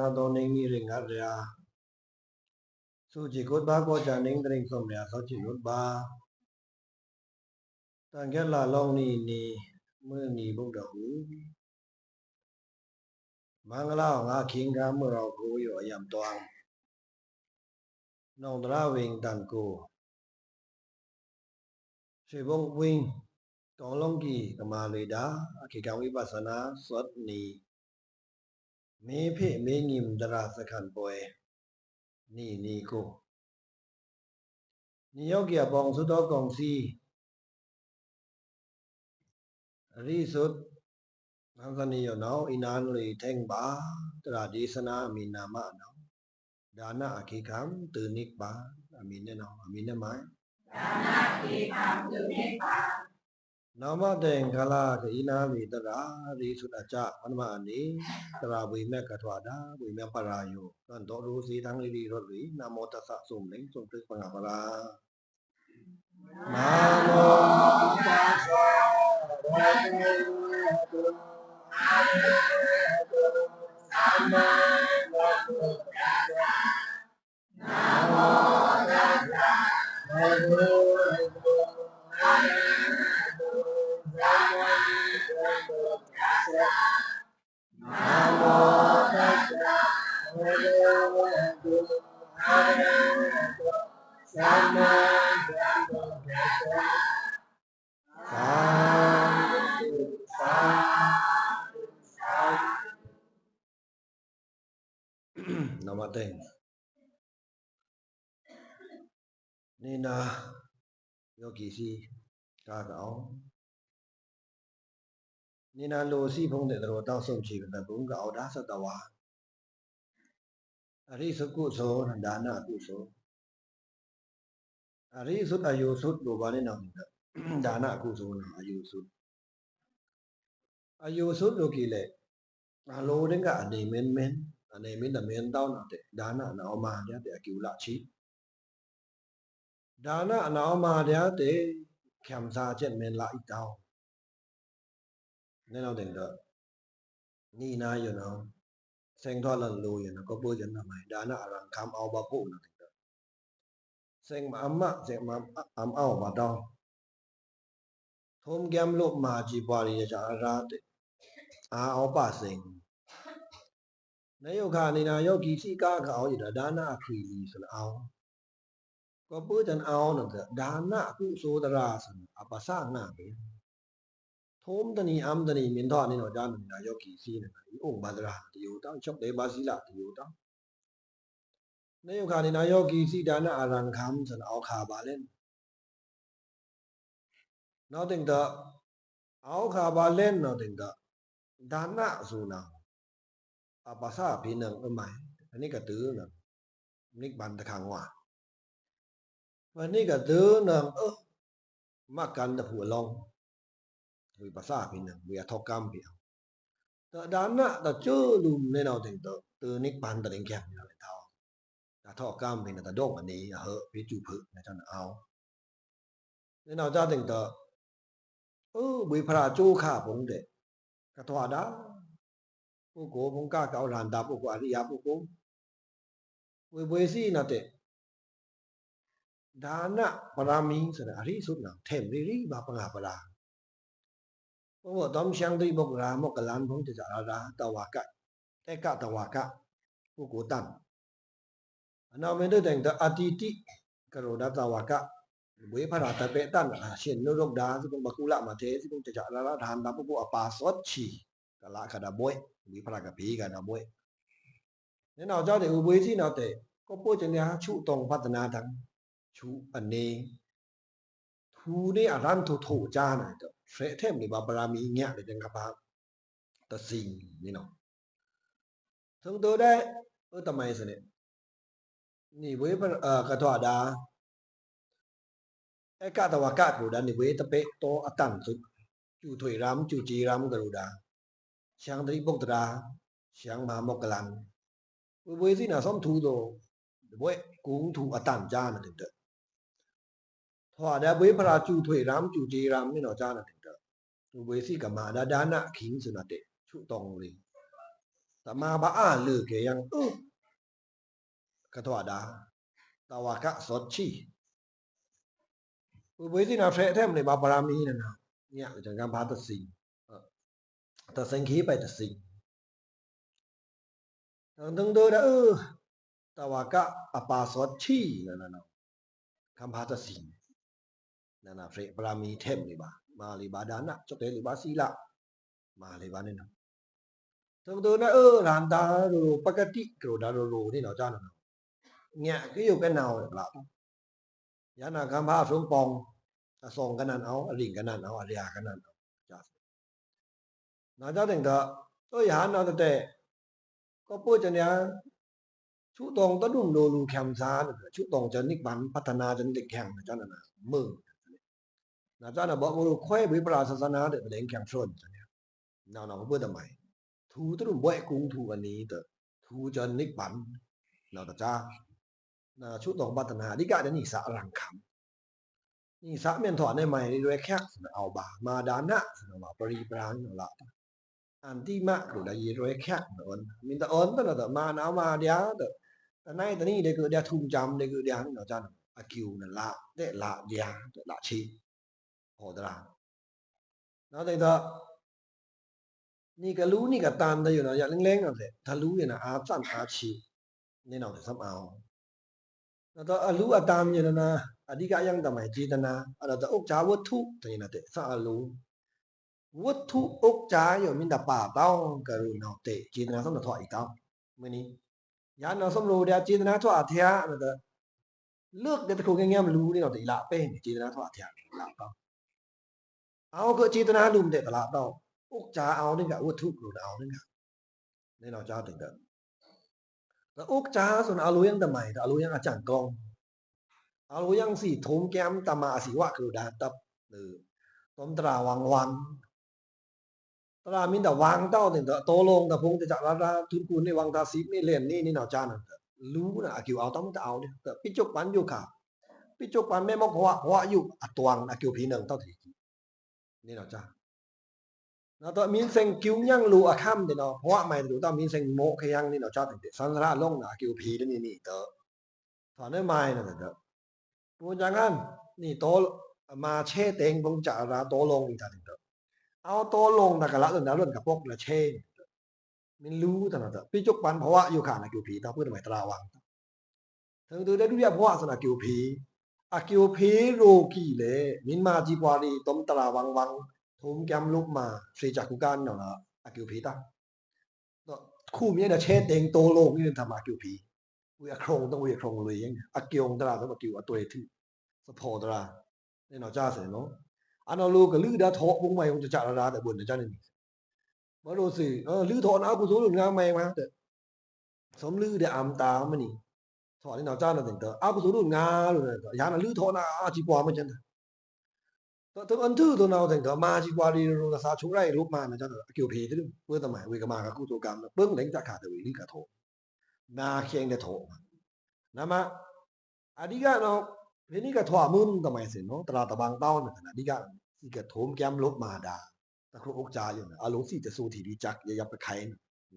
na do ning ni ring at ria su ji kot ba ko cha ning ring som ria so chi lut ba tan get la long ni ni mưa ni bốc đầu mang lao ngã khiến cá mưa rau cố yo yam toang nong tra wing tan ko se bong wing tong long ki kama le da ki ka vipassana sot ni me phe me ngim dara sakhan poe ni ko ni yogi a bong su do kong si ri sut nang sa ni yo now inan le theng ba tradisana minama no dana aki kham tu nik ba amin ne no amin ne mai dana aki kham tu nik ba nama teng kala ke ina mi tara ri sut acha anma ani tara bui me ka thwa da bui me parayo kan do ru si thang ri ro ri namo tassa som leng som prik panga para namo tassa Sama Namo tassa Namo tassa Sama nama teng ni na yogi si ka kao ni na lo si phong de ro taw som chi ka bung ka au da sa ta wa ari su ku so da na ku so ari su ayu su lo ba ne na da na ku so na ayu su lo ki le a lo den ka ane men ane men da men taw na de da na na ma ya de akiu la chi da na na ma ya de kham sa chen men la i taw ne nào den da ni na you know seng tho lan lo you know ko po chen na mai da na ran kham au ba po na den da seng ma amma seng ma am au ba taw thom gyam lo ma ji pwa ri ya ra de a au pa seng ne yo kha ni na yogi si ka ka au da da na khri li so na au ko po chen au na da na ku so da ra so a pa sa na be thom da ni am da ni min tho ni no da na yogi si na i ong ba da ra ti yo taw chok de ba si la ti yo taw ne yo kha ni na yogi si da na a ran kham so na au kha ba len now think the au kha ba len now think the da na so na a pa sa phi nang mai ani ka tu na nik ban ta khang wa wa ni ka tu na ma kan da phu long wi pa sa phi nang wi a thok kam phi ta da na ta chu lu ne now think the tu nik ban ta ding khem na le taw ta thok kam phi na ta dong ani ha phi chu phu na cha na au ne now ja think the bui phra chu kha bong de ka thwa da pu ko bong ka ka ran da pu ko ariya pu ko bui si na de da na parami so na ari su na them ri ba pa nga para bo dom xiang dui bok ra mo ka lan bong ja ra ta wa ka te ka ta wa ka pu ko tan ana me de deng da atiti ka ro da ta wa ka bui phra ta pe tan shin no rok da su ba ku la ma the su ja ra dan da pu ko a pa sot chi ka la ka da boy bui phra ka bi ka da boy ne nào cho de u bui si na de ko po chen ya chu tong pat na thang chu ane thu ne a ran thu thu cha na to se them ni ba parami nya de jang ka ba ta sing ni no thong to de ta mai se ne ni bui ka thwa da ai ka ta wa ka ko da ni bui ta pe to atan su chu thoi ram chu chi ram ka ru da xiang tri bok tra xiang ma mok lan bui si na som thu do bui cũng thu atan cha na de thwa da bui phra chu thoi ram chu chi ram ni no cha na de bui si ka ma da na khing su na de chu tong li แต่มาบะอ้าลือเกยังกะตวดาตาวากะสดชีอุบวิสินาเฟะแท้มในบาปรามีนั่นนะเนี่ยจังกำพาตะสิงตะสิงขีไปตะสิงตึงเดอดตาวากะอปาสดชีนั่นน่ะคำพาตะสิงนั่นน่ะเฟะปรามีแท้มในบามาลิบาดานะจกเตลิบาศีละมาลิบานี่นะตึงเดอนะรานตาโรปกติกรดาโรนี่เนาะจ้านะเนี่ยก็อยู่เป็นนาวละยานาคำพาสมปองส่งกันนั่นเอาอริงกันนั่นเอาอริยากันนั่นเอาจ้านาจ้าถึงเถอะยานเอาแต่ก็พูดจังเนี่ยชุตรงตะดุ่มโลลูแคมซาชุตรงจะนิกบันพัฒนาจนเด็กแข่งจ้าน่ะมึงนาจ้าน่ะบอกว่าค่อยวิปราศาสนาเด็กเล่นแข่งชนเนี่ยนาวๆพูดทำไมทูตะดุ่มบ่อยกุ้งทูอันนี้เถอะทูจนนิกบันนาวตะจ้านะชุตรงพัฒนาดิกะนี่สะรังคำนี่สะเมียนถอนได้ใหม่ด้วยแค่เอาบามาดานะสนว่าปริปรางละอันที่มะก็ได้ยีด้วยแค่อนมินตะอนตะตะมานามาเดียตะไหนตะนี่ได้คือเดียทุ่มจำได้คือเดียเนาะจันอะคิวนั่นละเดละเดียละชีโหตราเนาะแต่นี่ก็รู้นี่ก็ตามได้อยู่เนาะอย่าเล็งๆเอาสิถ้ารู้เนี่ยนะอาสั่นอาชีนี่เนาะซ้ำเอาแล้วก็รู้อตามอยู่นะอธิกะยังตะไหมเจตนาอะตะอกจาวัตถุตะนี่นะเตสะรู้วัตถุอกจาอยู่มินตะป่าเต้ากรุณาเตเจตนาสมถะอีกเต้ามื้อนี้ยานเนาสมรู้เดียเจตนาทออาเทะนะตะเลือกเดตะคุแง่ๆรู้นี่เนาะตะอีละเป้เจตนาทออาเทะละเต้าเอาก็เจตนาลุมเตตะละเต้าอกจาเอานี่ก็วัตถุกรุณาเอานี่ก็นี่เนาะจ้าถึงเด้อแล้วอกจาส่วนอารู้ยังตะไหมตะอารู้ยังอาจารย์กองอารู้ยังสิโถมแก้มตะมาสิวะกรุดาตับตมตราวังวันตรามินตะวางเต้าถึงโตลงตะพงจะจักราทุนกูนี่วังตาสิบนี่เล่นนี่เนาะจ้านั่นรู้นะกิวเอาต้องเอาเนี่ยปิจกปันอยู่ค่ะปิจกปันแม่มกเพราะว่าอยู่อตวงอกิวผีนึงเต้าถีนี่เนาะจ้านะตอมินเซงกิวยังรู้อะค่ำเนาะเพราะว่าไม่รู้ตอมินเซงโมกยังนี่เนาะจ้าถึงสันสระลงนะกิวผีนี่เตอถอนได้ไม้นั่นเด้อปูจังกันนี่โตมาเชเตงบงจาราโตลงอีกท่านเด้อเอาโตลงตะกะละนั่นรุ่นกับพวกละเชมินรู้ตะนะเด้อปิจกปันเพราะว่าอยู่ข้างกิวผีตาพูดหมายตราวังถึงดูได้ดูยาเพราะว่าสนะกิวผีอะกิวผีโรกีเลมินมาจีปวารีตมตราวังทุมแกมลุกมาเสจักกุกันเนาะอะกิวผีตาคู่มีน่ะเชเตงโตลงนี่ทำอะกิวผีวิอะโครงต้องวิอะโครงเลยยังอะกิวตราต้องกิวอะตัวที่สะพอตรานี่เนาะจ้าเสเนาะอันเอาลูกก็ลือดาโถบุงใหม่คงจะจักราแต่บุญจ้านี่บ่รู้สิลือโถนะกุศลงามใหม่มาแต่สมลือได้อำตามันนี่ถอนี่เนาะจ้านั่นถึงเตอกุศลงาเลยยานะลือโถนะอาจิปวามันจังถึงอันทื่อตัวเนาถึงเตอมาจิปวารีรสาชุไรรูปมานะจ้าเกี่ยวเพตึเพื่อตะหมายวิกมากับกุศลกรรมเบิ่งเล็งจักขาดวิลิกะโถนาเคียงได้โถนะมาอดีกะเนาะเพนี่ก็ถอมึงตะหมายสิเนาะตราตะบางเต้านั่นอดีกะสิกะโถมแก้มลบมาดาตะครุอกจาอยู่อารมณ์สิจะสู้ที่ดีจักอย่าไปไข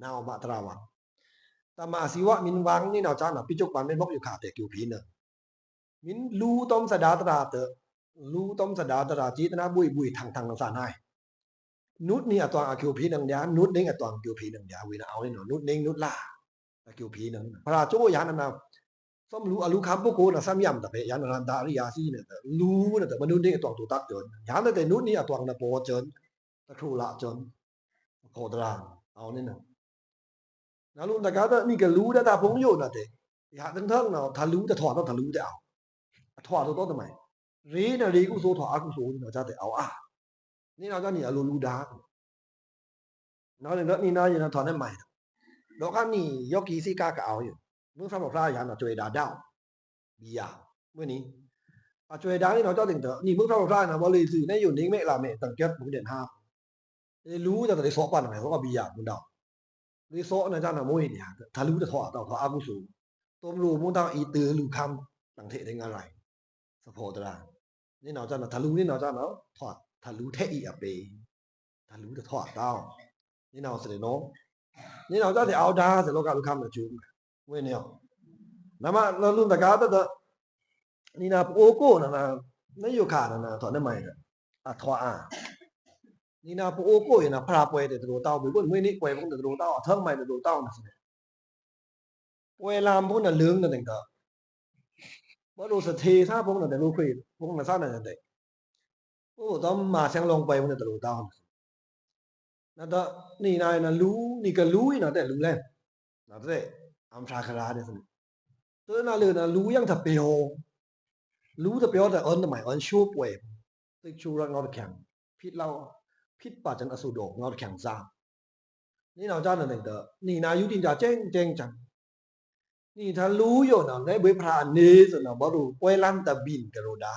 นาวมาตราวังตมาสิวะมินวังนี่เนาะจ้าน่ะปิจกปันแม่นบอกอยู่ขาแต่กิวผีเนาะมินลูต้มสดาตราเตลูต้มสดาตราจิตนะบุยทางสานายนุดนี่อะตวงอะกิวผีนึงยานุดเด้งอะตวงกิวผีนึงยาวินะเอานี่เนาะนุดเด้งนุดลาอะกิวผีนึงพระโจยานั่นน่ะส้มรู้อรู้คำพวกกูน่ะซ้ำย่ำตะเปยานันดาริยาซีเนี่ยรู้น่ะแต่มนุษย์เด้งอะตวงตุตักเจินยาแต่นุดนี่อะตวงนะโปเจินตะครูละเจินโคตรางเอานี่น่ะนะลุงตะกะตะนี่ก็รู้ได้ตาพงอยู่น่ะเตยาทั้งๆเนาะถ้ารู้จะถอดต้องถ้ารู้จะเอาถอดตัวทำไมรีน่ะรีกุโสถอดอกุโสเนาะจ้าแต่เอานี่เราจ้านี่อรู้ดาเนาะนี่นะอยู่นะถอดได้ใหม่ดอกอันนี้ยกีซิกาก็เอาอยู่มึงฟังบอกพระยาน่ะจวยดาดาวบียามื้อนี้จวยดานี่เนาะเจ้าถึงเถอะนี่มึงฟังบอกพระน่ะบ่เลยสิในอยู่นิ่งเมละเมตั้งเก็บผมเด่น5รู้จะได้สอบปันหมายว่าบียามึงดาวรีโซนะจ้าน่ะมวยเนี่ยถ้ารู้จะถอดถอดอากุโสต้มรู้มึงต้องอีตือรู้คำตั้งเทได้อะไรสะโพตรานี่เนาะจ้าน่ะถ้ารู้นี่เนาะจ้าเนาะถอดถ้ารู้เทอีอะเปถ้ารู้จะถอดเต้านี่เนาะสิเนาะ你老早的熬大是老家都看不清，为了，那么那论大家的，你那我过那那有看那团那买的啊团啊，你那我过那พระป่วย的ตัวเต้าไปบ่มื้อนี้ป่วยพงตัวเต้าทั้งใหม่ตัวเต้าน่ะสิป่วยลามพงน่ะเหลืองนั่นเองก็บ่รู้สะเทซาพงน่ะแต่รู้คุยพงน่ะซานั่นได้โอ้ต้องมาเสียงลงไปพงตัวเต้านั่นก็นี่นายน่ะรู้นี่ก็รู้อีน่ะแต่รู้แล้วนั่นแหละอำชาคราเนี่ยสิตัวน่ะเลยน่ะรู้ยังถ้าเปียวรู้ถ้าเปียวแต่อันใหม่อันชูป่วยตึกชูรักงอแข็งพิษเราพิษป่าจันอสุโดงอแข็งซ่านี่เราจ้านั่นเองก็นี่นายุติจะเจ๊งจังนี่ถ้ารู้อยู่น่ะได้เบพระนี้สิน่ะบ่รู้ป่วยลั่นตะบินกะโรดา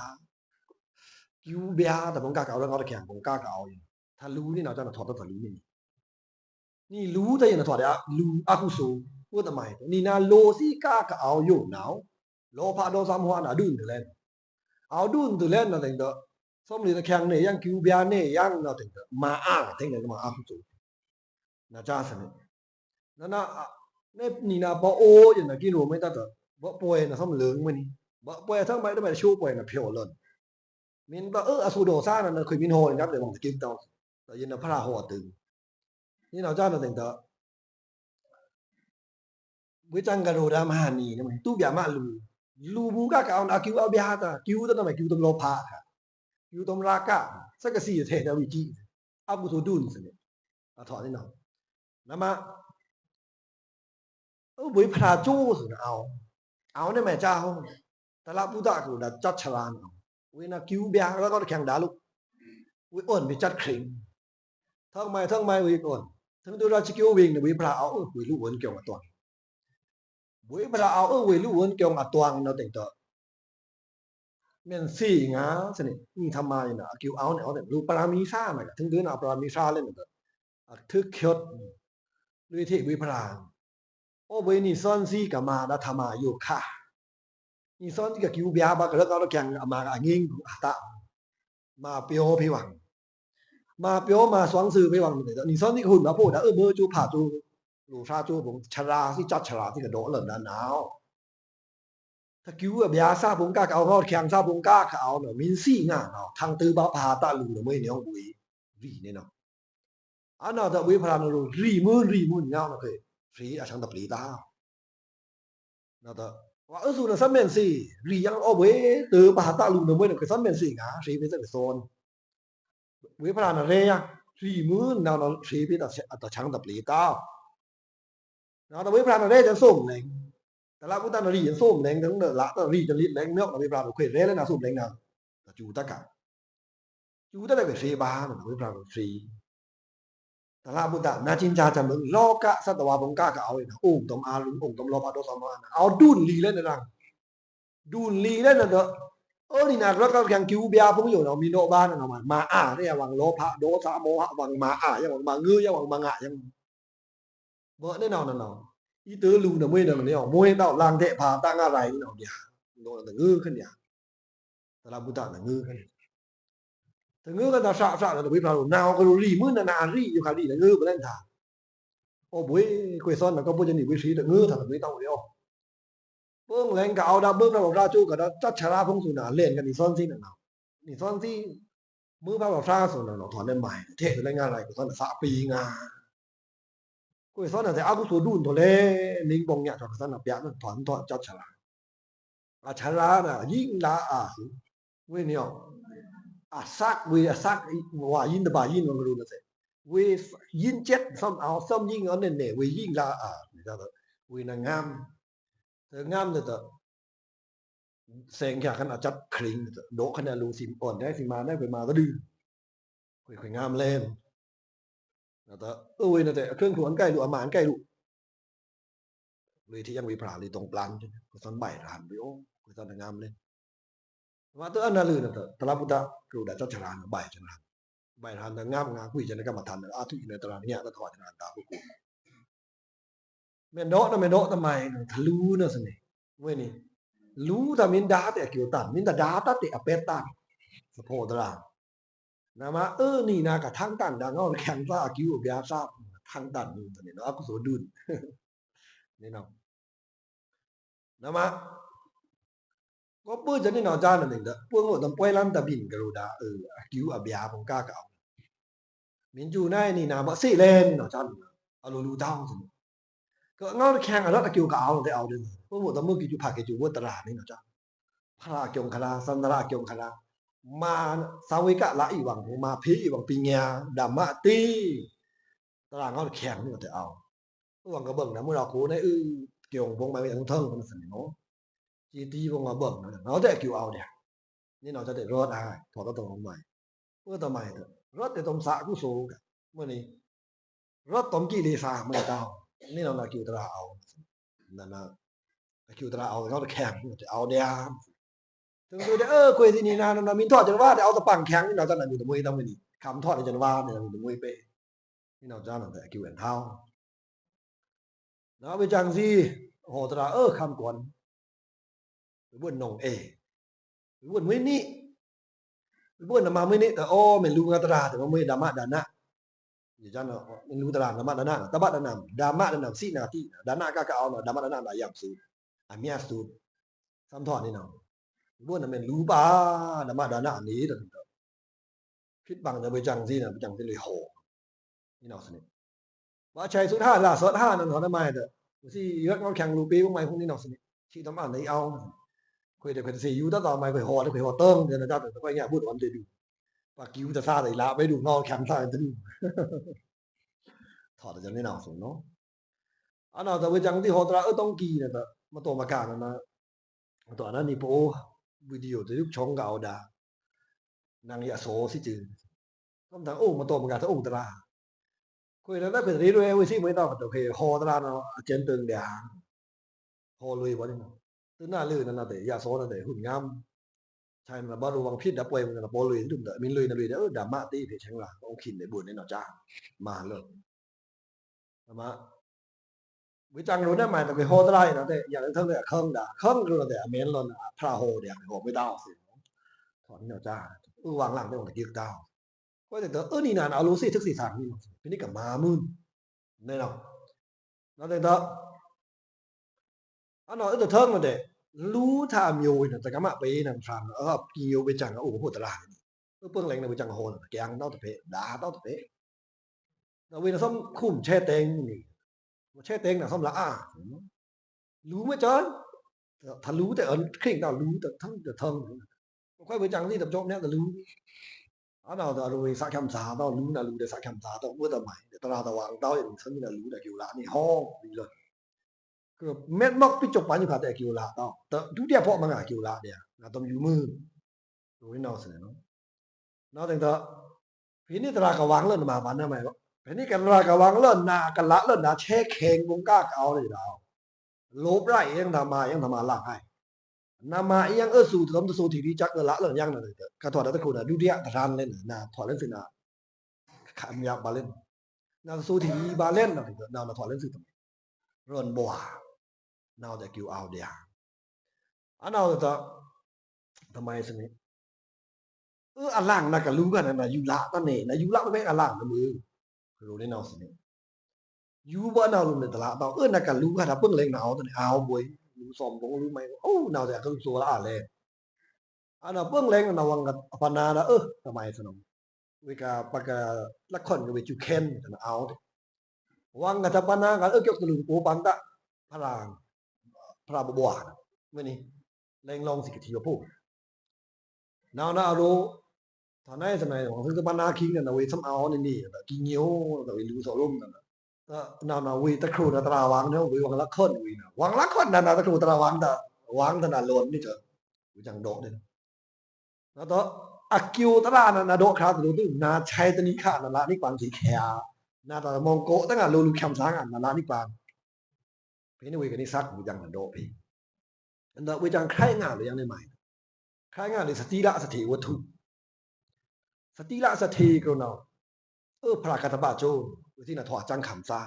คิวเบียแต่ผมกล้าเอาแล้วงอแข็งผมกล้าเอาอยู่ถ้ารู้นี่เราจ้าน่ะถอดตัวรู้นี่รู้แต่ยังถอดได้รู้อกุศลว่าทำไมนี่นาโลสิกล้าก็เอาอยู่หนาวโลภะโทสะโมหะน่ะดุนตัวแล้วเอาดุนตัวแล้วนั่นเองก็สมฤทธิ์แข็งเนี่ยยังคิวเบียเนี่ยยังนั่นเองก็มาอ้างถึงเนี่ยมาอกุศลนะจ้าสนินั่นน่ะนี่นาบ่โออย่างน่ะกิโลไม่ตัดบ่ป่วยน่ะสมเหลืองมื้อนี้บ่ป่วยทั้งใบได้ไปชูป่วยน่ะเพียวล้นมินบ่อสุโดซ่านั่นเคยมินโหยับได้บ่กินตอแต่ยินน่ะพระโหตึงนี่เราจ้านั่นเองก็วิจังกะโรดามหานีนะมั้ยตุเบียมาลูบูกะกะเอาอาคิวเอาเบียตะคิวตะมั้ยคิวตะโลภะค่ะคิวตะราคะสักกะสีเทตะวิจิอกุศลดุนสิอะถอนี่เนาะนะมะเวยพระโจสิเอาเนี่ยแม่เจ้าตะละพุทธะกูดะจัดฉลานเวยนะคิวเบียแล้วก็แข่งดาลุเวยอ้นไปจัดคริงทั้งไม้เวยอ้นทั้งตัวราชกิววิงเนี่ยเวยพระเอาเวยลูกอ้นเกี่ยวกับตัวเวยพระเอาเวยลูกอ้นเกี่ยวกับตัวเนาะแต่งตัวแม่นสี่งาสนินี่ทำมาน่ะกิวเอาเนี่ยเอาแต่รูปปรามีซ่ามาถึงเดือนเอาปรามีซ่าเล่นก็ทึกขยดด้วยที่วิพรางโอ้เวยนี่ซ้อนซี่กับมาดาธรรมาโยคะนี่ซ้อนที่กับกิวเบียบาก็แล้วก็แข่งเอามางิงอะตะมาเปียวพิวังมาเปียวมาสวงซื่อพิวังนี่ซ้อนที่หุ่นมาพูดนะเบอร์จูผาจูลูชาจูผมชราที่จัดชราที่กระโดดเลิ่นหนาวถ้าคิวเบียซาผมกล้าเอาแข่งซาผมกล้าเอาเนาะมินซี่งาเนาะทางตื้อบาพาตะลูเนาะไม่เหนียวบุยวีเนี่ยเนาะอันน่ะตะวิพรานรูรีมุนเงาเนาะเคยฟรีอาชังตะปลีตาเนาะตะว่าสุนะซัมเมนซี่รียังเอาเวตื้อบาตะลูเนาะไม่เนาะคือซัมเมนซี่งาฟรีไปซะโซนวิพรานเรยรีมุนเนาะฟรีไปตะชังตะปลีตาเนาะตะวิพรานเรจะส่งเลยแต่ละพุทธนารียังส้มแรงทั้งละตรีจะลิดแรงเนาะวิพรานเคยเรแล้วนะส้มแรงนะจูตะกะจูตะได้ไปฟรีบาเนาะวิพรานฟรีแต่ละพุทธนาจินจาจะมึงโลกะสัตวาบงกะก็เอานะองค์ตมอารุองค์ตมโลภะโทสะโมหะเอาดุนลีแล้วนะดุนลีแล้วนะเด้อนี่นะแล้วก็ยังคิวเบียพงอยู่เนาะมีโนบ้านเนาะมาอ้าเนี่ยวังโลภะโทสะโมหะวังมาอ้ายังวังมางือยังวังมางะยังบ่แน่นอนเนาะอีเตอลูน่ะมื้อนั้นเนี่ยมวยดาวลางเทพาตางอะไรเนาะเดียโนตะงือขึ้นเนี่ยตะละพุทธะน่ะงือขึ้นตะงือกันตะสะๆแล้ววิพาวนาวก็รีมื้อนารีอยู่ค่ะรีตะงือบ่เล่นท่าโอ้บุ้ยกวยซ้อนก็บ่จะนี่วิสีตะงือท่าไม่ต้องเดียวเบิ่งแรงก็เอาดาเบิ่งแล้วราจูก็จัดชราพงสุนาเล่นกันนี่ซ้อนซี่น่ะเนาะนี่ซ้อนซี่มื้อพระบ่ฟ้าสุนาเนาะถอนได้ใหม่เทศได้งานอะไรก็ซ้อนสะปีงากวยซ้อนแต่อากุศลดุนตัวเลนิงบงเนี่ยถอนซ้อนน่ะเปียมันถอนจัดชราชราน่ะยิ่งละเว้ยเนี่ยซักเวซักว่ายินตะบายินมันรู้นะเสเวยินเจ็ดซ้ำเอาซ้ำยิ่งเอาเน่ๆเวยิ่งละนี่ก็เวนางามแต่งามแต่แสงแค่คันจัดคริงโดคะแนนลูสิมอ่อนได้สิมาได้ไปมาก็ดื้อค่อยงามเล่นแต่เว้ยนะแต่เครื่องขวนใกล้ลูกอาหารใกล้ลูกเวที่ยังวิพราลีตรงปลานก็ซ้อนใบรานไปโอ้ก็ซ้อนงามเล่นว่าตัวอันนั้นเลยนะตระพุทธกรุดาจัดฉลาดใบจังหวะใบทานงามงาคุยจันกรรมฐานอาทุในตระเนี่ยก็ถอดงานตาผู้กูแม่นโดะนะแม่นโดะทำไมทะลุนะสิเว้ยนี่รู้ถ้ามินดาแต่เกี่ยวตันมินดาตะเตอเปตันสะโพตรานะมานี่นะกะทั้งตันดังเอาแข็งซาคิวเบียซา ทางตันนี่ตัวนี้เนาะอกุศลดุลนี่เนาะนะมะก็ปื้จะนี่เนาะจานนั่นเด้อปื้งต้องป่วยลันตะบินกะโรดากิวอะเบียผมกล้าเก่ามินจูนายนี่นาบ่สิเลนเนาะจานอะโลลูดาวซั่นก็เงาแข่งอะละกิวกะเอาแต่เอาเด้อปื้งต้องมือกิจูพากิจูวตรานี่เนาะจานพระกงคลาสันตระกงคลามาสาวิกะละอีหวังมาพิอีหวังปิญญาดัมมะติตารางเงาแข่งนี่แต่เอาหวังก็เบิ่งนะมื้อเราคูในเกี่ยววงไปอย่างเทิงมันซั่นเนาะจีตีวงมาเบิ่งเนาะแต่กิวเอาเนี่ยนี่เนาะจะได้รอดได้ถอดตรงลงใหม่เพื่อต่อใหม่เถอะรอดแต่ตมสะกุโสกะมื้อนี้รอดตมกิเลสามื้อเจ้านี่เนาะกิวตราเอานั่นน่ะกิวตราเอาเงาแข่งแต่เอาเดียถึงดูได้คุยที่นี่นะมินทอดจังว่าแต่เอาตะปังแข็งนี่เนาะจังนั้นอยู่ตะมวยตะมื้อนี้คำทอดจังว่าเนี่ยอยู่ตะมวยเป้นี่เนาะจังนั้นแต่กิวอันเท้าเนาะไปจังซี่โหตราคำก่อนไปบ่นนงไปบ่นมื้อนี้ไปบ่นมามื้อนี้แต่ไม่รู้งาตราแต่ว่ามื้อดามะดานะอยู่จังเนาะไม่รู้ตราดามะดานะตะบะดานะดามะดานะ4นาทีดานะก็เอาเนาะดามะดานะได้ยับสูอันเมียสูคำทอดนี่เนาะบ่นน่ะแม่นรู้ป่าดามะดานะนี่ตะคิดบังจะไปจังซี่น่ะไปจังซี่เลยโหนี่เนาะสนิว่าชัยสุด5ล่ะสด5นั่นเฮาได้มาเด้อสิยกเงาแข่งรูปีพวกใหม่พวกนี้เนาะสนิที่ตำอ่านได้เอาคุยแต่คนสิอยู่ตะต่อใหม่ไปฮอได้ไปฮอเติงเดี๋ยวนะจ๊ะแต่ก็เนี่ยพูดวันได้ดูปากิวจะซ่าได้ละไปดูเงาแข่งซ่าตึ้งถอดจังนี่เนาะสนเนาะอันน่ะแต่ไปจังที่ฮอตราต้องกีน่ะแต่มาตัวมากานั่นนะตัวนั้นนี่โปวิดีโอจะยุกช่องก็เอาดานางยะโสสิจือคำถามมาตัวมากาถ้าตราคุยแล้วได้เป็นรีด้วยวิสิไม่ต้องโอเคฮอตราเนาะเจนตึงเดียฮอลุยบ่นี่เนาะตึงหน้าลื่นนั่นน่ะแต่ยะโสนั่นแต่หุ่นงามใช่มันบ่รู้วังผิดดับป่วยมันน่ะบ่ลุยตึงแต่มินลุยน่ะลุยดามะติเพชังล่ะต้องขินได้บุญนี่เนาะจ้ามาเลยมาวิจังรู้ได้ไหมแต่ไปฮอตราเนาะแต่อย่างนั้นเท่าเลยเครื่องดาเครื่องรู้แต่อเมนลนพระโฮเดียโฮไม่ได้สิถอนเนาะจ้าวางหลังได้ของยึกดาวก็แต่นี่นานเอารู้สิทึกสิทางนี่เนาะทีนี้ก็มามึนแน่เนาะแล้วแต่อันเนาะแต่เทิงนั่นแหละรู้ถ้าမျိုးน่ะแต่ก็มาไปนำทางกิโยไปจังโหตราเปิ้งแรงน่ะไปจังโหแกงเต้าตะเพดาเต้าตะเพแล้วเวลาซ้ำคุ้มแช่เต็งนี่แช่เต็งน่ะซ้ำละรู้มั้ยจ๊อนถ้ารู้แต่คริ่งเรารู้แต่ทั้งแต่เทิงค่อยไปจังที่ตะจบเนี่ยก็รู้อันเนาะแต่รู้สักคำสาต้องรู้น่ะรู้แต่สักคำสาต้องบ่ตะใหม่ตราตะวางเต้าอย่างซึ่งน่ะรู้แต่กิวละนี่ฮ้องนี่เลยคือเม็ดมอกปิจกปันอยู่ค่ะแต่กิวละต้องแต่ทุกเดียเพราะมันกิวละเนี่ยน่ะต้องอยู่มือรู้นี่เนาะสิเนาะเนาะแต่พีนี่ตรากะวางเลิ่นมาวันทำไมวะพีนี่กันตรากะวางเลิ่นนากะละเลิ่นนาแช่แข็งวงก้าเอาเลยดาวลบไรยังทำมาหลักให้นามายังสู่สมสู่ที่ดีจักละเลิ่นยังนั่นเลยกะถอดตะคูน่ะดุเดียทานเล่นน่ะถอดเล่นสิน่ะขามยากบาเล่นน่ะสู่ที่ดีบาเล่นน่ะน่ะถอดเล่นสิเริ่นบ่now that you out there อันนั้นจะทำไมสินี่อันล่างน่ะก็รู้กันน่ะอยู่ละตะนี่น่ะอยู่ละไม่อันล่างน่ะมือรู้ได้เนาะสินี่อยู่บ่น่ะรู้นี่ตะละต้องน่ะก็รู้กันถ้าเพิ่งเล็งน่ะเอาตะนี่เอาบ่รู้ซ่อมบ่รู้ไหมnow that ก็สู้ละเลยอันน่ะเพิ่งเล็งน่ะวังกับปนาน่ะทำไมสิน้องวิกาปะกะละคนก็ไปจุเคนน่ะเอาวังกับปนาก็เกี่ยวกับลุงปูปังตะพลังพระบัวมื้อนี้แรงลองสิกะทีพูดนาวๆรู้ตอนนั้นสมัยของซึ่งตะปนาคิงน่ะเวยซ้ำเอานี่แบบกิเหียวก็ไปรู้สอลมนั่นน่ะนาวๆเวยตะครูน่ะตราวางเนาะเวยวังละคนเวยน่ะวังละคนนั่นน่ะตะครูตราวางตะวางตะน่ะโลนนี่เถอะอยู่จังโดะนี่แล้วต่ออะกิวตะราน่ะโดะคราดูตึนาชัยตะนิคะนั่นละนี่กวางสีแขนาตะมองโกตั้งอ่ะลูคำสางอ่ะนั่นละนี่กวางพี่นี่เวยกันนี่ซักอยู่จังน่ะโดะพี่อันนั้นเวยจังใครงานหรือยังได้ใหม่ใครงานหรือสติละสติวัตถุสติละสติก็เนาะพระกตบะโจที่น่ะถอดจังคำซา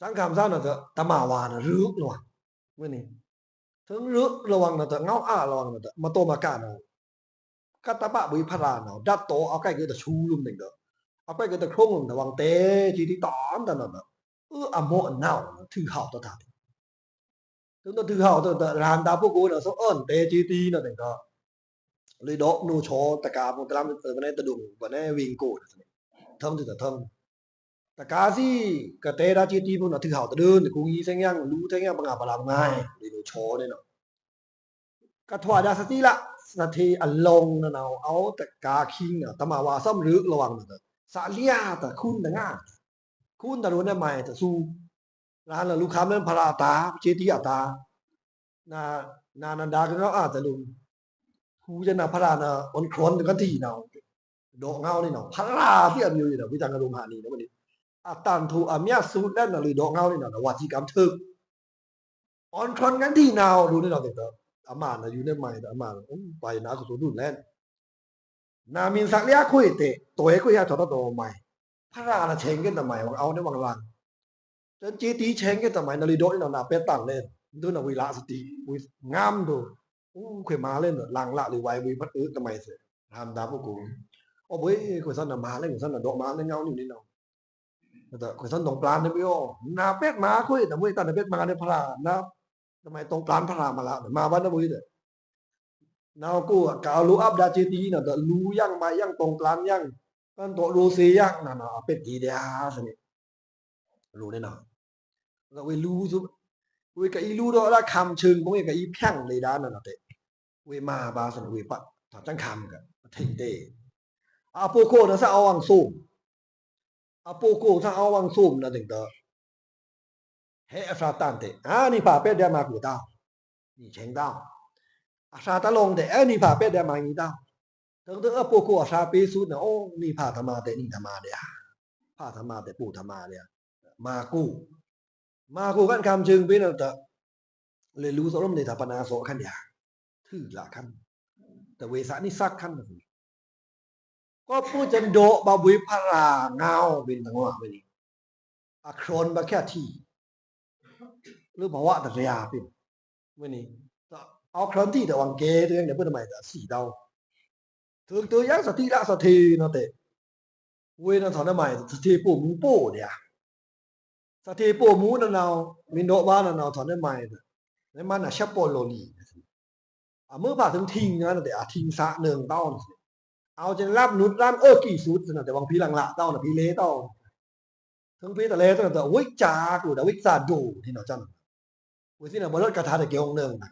จังคำซาน่ะตะมาวาน่ะรึกระวังมื้อนี้ถึงรึกระวังน่ะเงาระวังน่ะมาโตมากาน่ะกตบะบุยพระเนาะดัดโตเอาใกล้คือตะชูลุมนึงเด้อ apa cái tập không là hoàng tế chỉ đi tóm ta là à mộ nào thư hảo ta thà chúng ta thư hảo ta làm ta phụ cố là số ơn tế chỉ tí là thành đó lấy đó nô cho tất cả một làm từ bên này ta đụng bên này viên cổ thâm thì thâm tất cả gì cái tế đã chỉ tí cũng là thư hảo ta đơn thì cũng ý sinh nhang lú thế nhang bằng làm ngay để nô cho nên nó cái thoại ra sátละนาทีอารมณ์นะเอาแต่กาคิงอ่ะตมาว่าซ้ำรึกระวังนะสาเลียแต่คุณแต่ง่าคุณแต่รู้ได้ไหมแต่สู้ร้านละลูกค้าเล่นพาราตาเจตีอัตานานันดาก็อาจจะลุงคูจะนาพารานะอนครอนกันที่เนาดอกเงานี่เนาพาราที่อันอยู่เนี่ยวิจารณ์กระดุมหานี่นะวันนี้อาตันทูอามีสูดได้นะหรือดอกเงานี่เนาะวัดที่กำทึกออนครอนกันที่เนาดูนี่เนาะเด็กอามานะอยู่ในใหม่แต่อามาไปนะก็ตัวรุ่นแรกนามินสักเลียคุยเตะตัวเอกคุยชอบตัวใหม่พระราเชงกันแต่ใหม่ว่าเอาในวังลังจนจีตีเชงกันแต่ใหม่นาริโดนี่นาเป็ดต่างเล่นดูนาวิลาสติวิงามดูคุยมาเล่นลังละหรือไววิพัดแต่ใหม่เสร็จทำดาวพวกกูโอ้เว้ยคุยสั้นมาเล่นคุยสั้นดอกมาเล่นเงาอยู่นี่เนาะแต่คุยสั้นตรงปลานเนี่ยพี่โอนาเป็ดมาคุยแต่เว้ยตอนนาเป็ดมาในพระรานะทำไมตรงปลานพระรามาละมาบ้านนะเว้ยเด้นากูกาวลูอับดาเจตีน่ะแต่ลูยังมายังตรงปลานยังกันตัวรูซียังน่ะเป็ดดีเดียสนิรู้แน่นอนเราไปรู้ซุเวกับอีรู้ดอกละคำเชิงพวกเวกับอีเพียงเลยด้านนั่นน่ะเตเวมาบาสนเวปะถอดจังคำกันทิ้งเตอาโปโกน่ะซะเอาวังซุ่มอาโปโกซะเอาวังซุ่มน่ะถึงเตเฮอฟราตันเตนี่ป่าเป็ดเดียมากูตานี่เชงตาอาซาตะลงเตนี่ป่าเป็ดเดียมานี่ตาถึงอาโปโกอาซาเปซุน่ะโอ้นี่ป่าธรรมาเตนี่ธรรมาเดียป่าธรรมาเตปู่ธรรมาเดียมากูกันคำเชิงไปนั่นแต่เลยรู้สมในถาปนาโสขันยาถือละขันแต่เวสานี่ซักขันก็พูดจนโดบาวิพาราเงาเป็นทั้งว่าไปนี่อักษรบาแค่ที่หรือบอกว่าแต่ยาเป็นวันนี้เอาครั้งที่แต่วังเกตัวเองเนี่ยเพื่อนทำไมแต่สี่เดาถึงตัวยังสติละสติเนาะเตเวนั่นถอนทำไมสติปู่มูปู่เนี่ยสติปู่มูนั่นเรามินโดบ้านนั่นเราถอนได้ไหมในมันอ่ะชัปโปโลลีเมื่อผ่าถึงทิ้งนะแต่ทิ้งสะเนืองเต้าเอาจนรับนุดรับกี่สุดนะแต่บางพีหลังละเต้าน่ะพีเล่เต้าถึงพีแต่เล่เต้าแต่วิจากูแต่วิจาดูที่เราจำวิสินะบรรลุกระทาแต่เกี่ยวเนืองนะ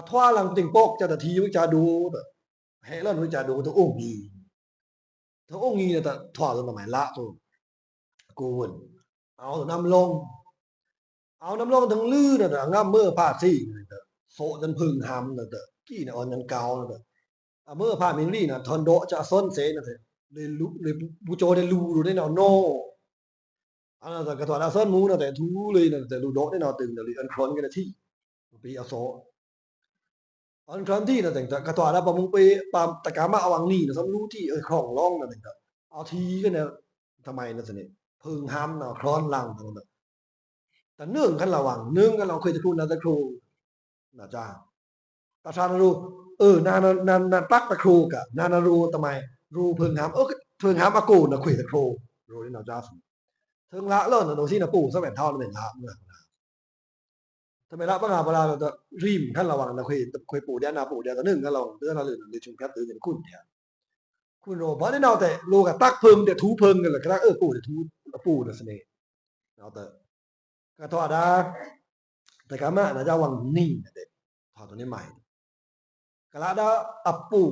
ทั่วหลังติงโป๊กจะแต่ทีวิจาดูแต่เฮ้ยแล้ววิจาดูตัวองค์งี้เนี่ยแต่ทั่วตัวหมายละตัวกูนเอาน้ำลงทั้งลื่นแต่ง่ามเมื่อผ่าซี่แต่โซจนพึ่งหำแต่กี่เนี่ยอ่อนยันเกาแต่เมื่อผ่ามิงลี่น่ะทอนโดจะส้นเสนแต่เลยบูโจได้รูได้เนาะโนอันนั้นแต่กระถางส้นมูนะแต่ทูเลยนะแต่รูโดได้เนาะตึงแต่อันครอนกันที่ปีเอาโซอันครอนที่นะแต่กระถางแล้วปมุงไปปามตะการมาเอาวังนี่นะสมรู้ที่ของร่องนะแต่เอาทีกันเนี่ยทำไมนะสิเนี่ยพึ่งหำเนาะครอนลังแต่เนื่องกันระวังเนื่องกันเราเคยจะพูดนะตะครูนะจ้าตาชานารูนาตักตะครูกะนารูทำไมรูเพิ่งหามเพิ่งหามอากูนะคุยตะครูรูนี่นะจ้าเทิงละเลิศนะโดยที่นะปู่สมัยเท่านั้นเป็นละเมื่อทำไมละปัญหาเวลาเราจะริมขั้นระวังนะคุยปู่เดียนาปู่เดียตัวหนึ่งกันเราเตือนเราเลยในชุมแคบตื่นคุณเนี่ยคุณโรเพราะนี่เราแต่รูกับตักเพิ่งเดี๋ยวทูเพิ่งกันเลยก็ได้ปู่เดี๋ยวทูปู่เดี๋ยวเสน่ห์เราแต่กระทอดาแต่กามานะเจ้าวังนี่นะเด็กถอดตัวนี้ใหม่กระดาอัปปู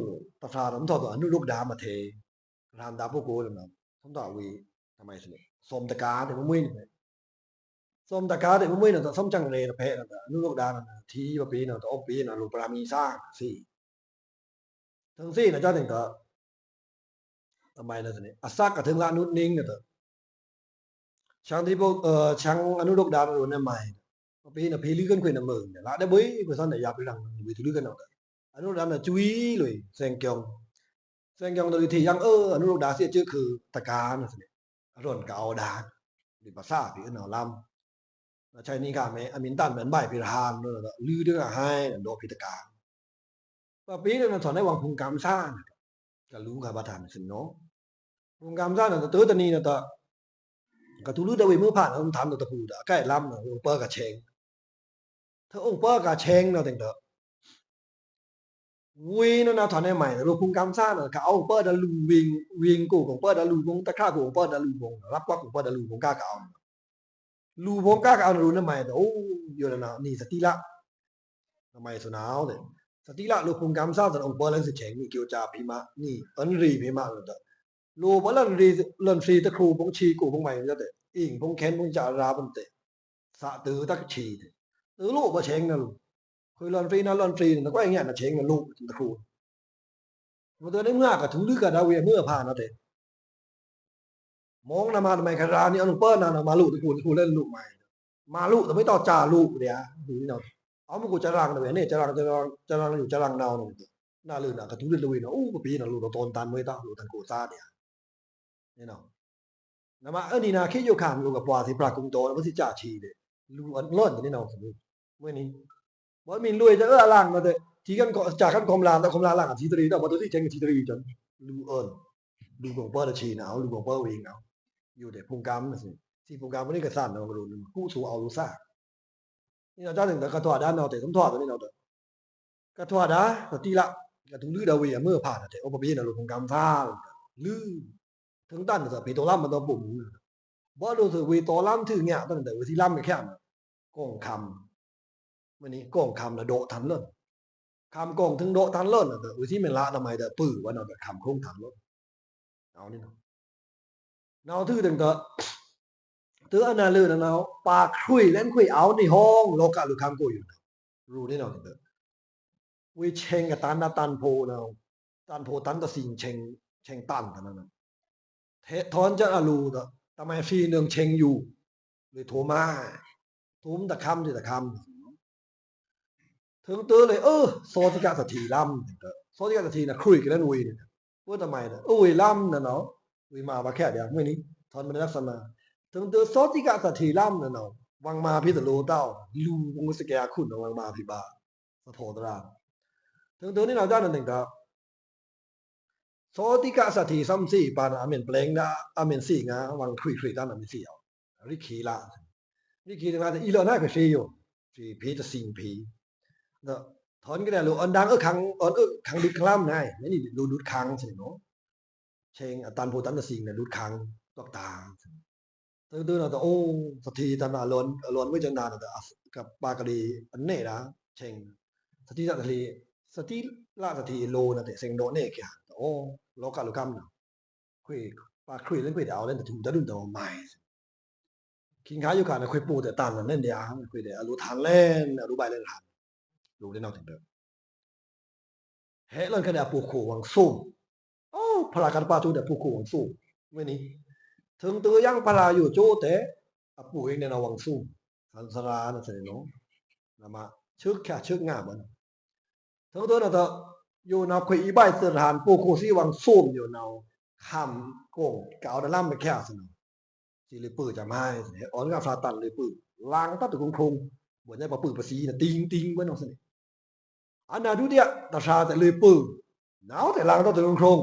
ตาชาผมถอดตัวอนุรุกดามาเทรามดาพวกกูเลยนะผมต่อวีทำไมสิสมตะกาเด็กมุ่ยเนี่ยสมตะกาเด็กมุ่ยเนี่ยแต่สมจังเลยนะเพะนะอนุรุกดานะทีว่าปีนะแต่อปีนะรูปรามีสร้างสี่ทั้งสี่นะเจ้าถึงต่อทำไมนะสิอาซักกับถึงละนุดนิ่งเนี่ยต่อช่างที่พวกช่างอนุรุกดามาดูเนี่ยใหม่ปีน่ะพีลื้อกันคุยน่ะเมืองเนี่ยละได้บ่อยกูซ่อนได้ยาไปหลังวิธีลื้อกันเอาอนุรุกดาน่ะจุ้ยเลยแซงกยองโดยที่ยังอนุรุกดาเสียชื่อคือตะการน่ะสิร่นก็เอาดาดิภาษาพี่เอาลำใช่นี่ค่ะแม่อมินตันเหมือนใบพิรานเนาะลื้อด้วยให้โดพิตการว่าปีนั้นสอนให้วางพุงกรรมสร้างก็รู้ค่ะว่าทำสิเนาะ พุงกำซ่าน่ะตัวตะนีน่ะตะกะทุลุตะเวมือผ่านผมถามตะพูตะใกล้ล้ำน่ะองค์เปอกะเชงถ้าองค์เปอกะเชงน่ะตึงตะวีนั่นน่ะถอนได้ใหม่รูพุงกำซ่าน่ะกะเอาองค์เปอดะลูวิงกูของเปอดะลูวงตะค่ากูของเปอดะลูวงรับกว่าของเปอดะลูวงกะเอาลูวงกะเอารูนั่นใหม่โอ้อยู่นั่นน่ะนี่สติละทำไมสนาวเด้สติละรูพุงกำซ่าตะองค์เปอลันสิเชงนี่เกี่ยวจาพิมะนี่อันรีพิมะตะลูบ่ลันรีลันฟรีตะครูพงชีกูพงใหม่จะเตอิงพงแค้นพงจาราบันเตสะตือตะชีตือลูกบ่เชงนะลูกคุยลันฟรีนะลันฟรีน่ะก็อย่างเงี้ยน่ะเชงนะลูกตะครูบ่ตัวได้เมื่อกะถึงลึกกะดาเวเมื่อผ่านนะเตมองนะมาทำไมคารานี่เอาลูกเปิ้นน่ะมาลูกตะครูเล่นลูกใหม่มาลูกแต่ไม่ต่อจาลูกเดี๋ยวดูนี่เนาะเอามันกูจะรังนะเว้ยนี่จะรังอยู่จะรังนาวน่ะน่าลื่นน่ะกะทุเล่นเลยเนาะโอ้ก็ปีน่ะลูกตอนตันไม่ต้องลูกตันกูซาเนี่ยนี่เนาะนะมาอันนี้นะคิดอยู่ข้ามลูกกับปวาสิปรากงโตแล้วบ่สิจ่าชีเด้ลูกอันล้นนี่เนาะมื้อนี้บ่มีรวยจะล่างมาเด้ทีกันก็จากกันคอมลานแล้วคอมลานล่างทีตรีดอกบ่ตัวที่เจงทีตรีจนลูเอิ้นลูของเปิ้นชีนะเอาลูของเปิ้นเองเอาอยู่แต่พุงกำน่ะสิพุงกำบ่ได้ก็สั่นเนาะก็รู้ผู้สู่เอารู้ซะนี่เนาะจ้าถึงก็ถอดด้านเนาะแต่สมถอดตัวนี้เนาะก็ถอดดาก็ตีละก็ถึงลือดาเวเมื่อผ่านแต่โอบ่มีนะลูพุงกำฟ้าลือถึงตั้นซะไปตัวลำมันต้องปุ่มบ่รู้สึกเวตอลำถึงเนี่ยตั้งแต่เวทีลำแค่น่ะก้องคำมื้อนี้ก้องคำน่ะโดทันเลิ่นคำก้องถึงโดทันเลิ่นแต่เวทีแม่นละทำไมแต่ปื้อว่าเนาะคำคงทันเลิ่นเอานี่เนาะเนาถือตั้งแต่ตืออันนั้นเลยนะเนาะปากคุยเล่นคุยเอาในห้องโลกะลูกคำกูอยู่รู้นี่เนาะตั้งแต่เวเชงกับตันโพเนาะตันโพตันตะสิงเชงตันเท่านั้นน่ะเททอนจะรู้ตะทำไมฟรีนึงเชงอยู่เลยโทรมาทุมตะคำที่ตะคำถึงตื้อเลยโซติกะสถีลำโซติกะสถีน่ะคุยกันแล้วนุยเนี่ยว่าทำไมน่ะอุยลำน่ะเนาะอุยมาว่าแค่เดียวมื้อนี้ทอนมันลักษณะถึงตื้อโซติกะสถีลำน่ะเนาะวังมาพิตะโลเต้าลูวงสแกคุณวังมาพิบาสะโพตราถึงตื้อนี่เนาะจ้านั่นนึงก็โซติกะสถีซัมซี่ปานอเมนเปลงดาอเมนซี่งาวังคุยๆตานอเมนซี่เอาริคีละริคีนะอีหลอน่ะก็ซีอยู่ซีพีตะสิงพีเนาะถอนก็ได้ลูกอันดังคังคังดุดคลำไงนี่ดุดคังสิเนาะเชงตันโพตันตะสิงน่ะดุดคังตอกตาตื้อๆเนาะโอ้สถีตันลอนไว้จังดาน่ะกับปากะดีอันเน่นะเชงสถีละสถีโลน่ะแต่เซงโดเน่แค่โอ้โลกะลูกคำน่ะคุยปากคุยเล่นคุยเอาเล่นถูดะดุนตอใหม่คิงค้าอยู่กันน่ะคุยปูแต่ตันน่ะเล่นเดียคุยแต่รู้ทันเล่นรู้ใบเล่นทันรู้ได้นอกถึงเด้อเฮลันคะแนนปูโควังซุ่มโอ้พลากันปาจูแต่ปูโควังซุ่มมื้อนี้ถึงตัวยังพลาอยู่โจแต่ปูเองเนี่ยนะวังซุ่มสันสราน่ะสิเนาะนะมาชึกแค่ชึกงาบ่ถึงตัวน่ะตะอยู่นาคุยอีใบสถานปูโคสิวังซุ่มอยู่เนาคำกงกเอาดะล่ำไปแค่สิเนาะสิเลยปื้อจะมาอ่อนกับฟาตันเลยปื้อล้างตัดคงบ่ได้บ่ปื้อภาษีน่ะติงๆเบิ่นเนาะสิอันน่ะดูเดียตะชาแต่เลยปื้อหนาวแต่ล้างตัดคง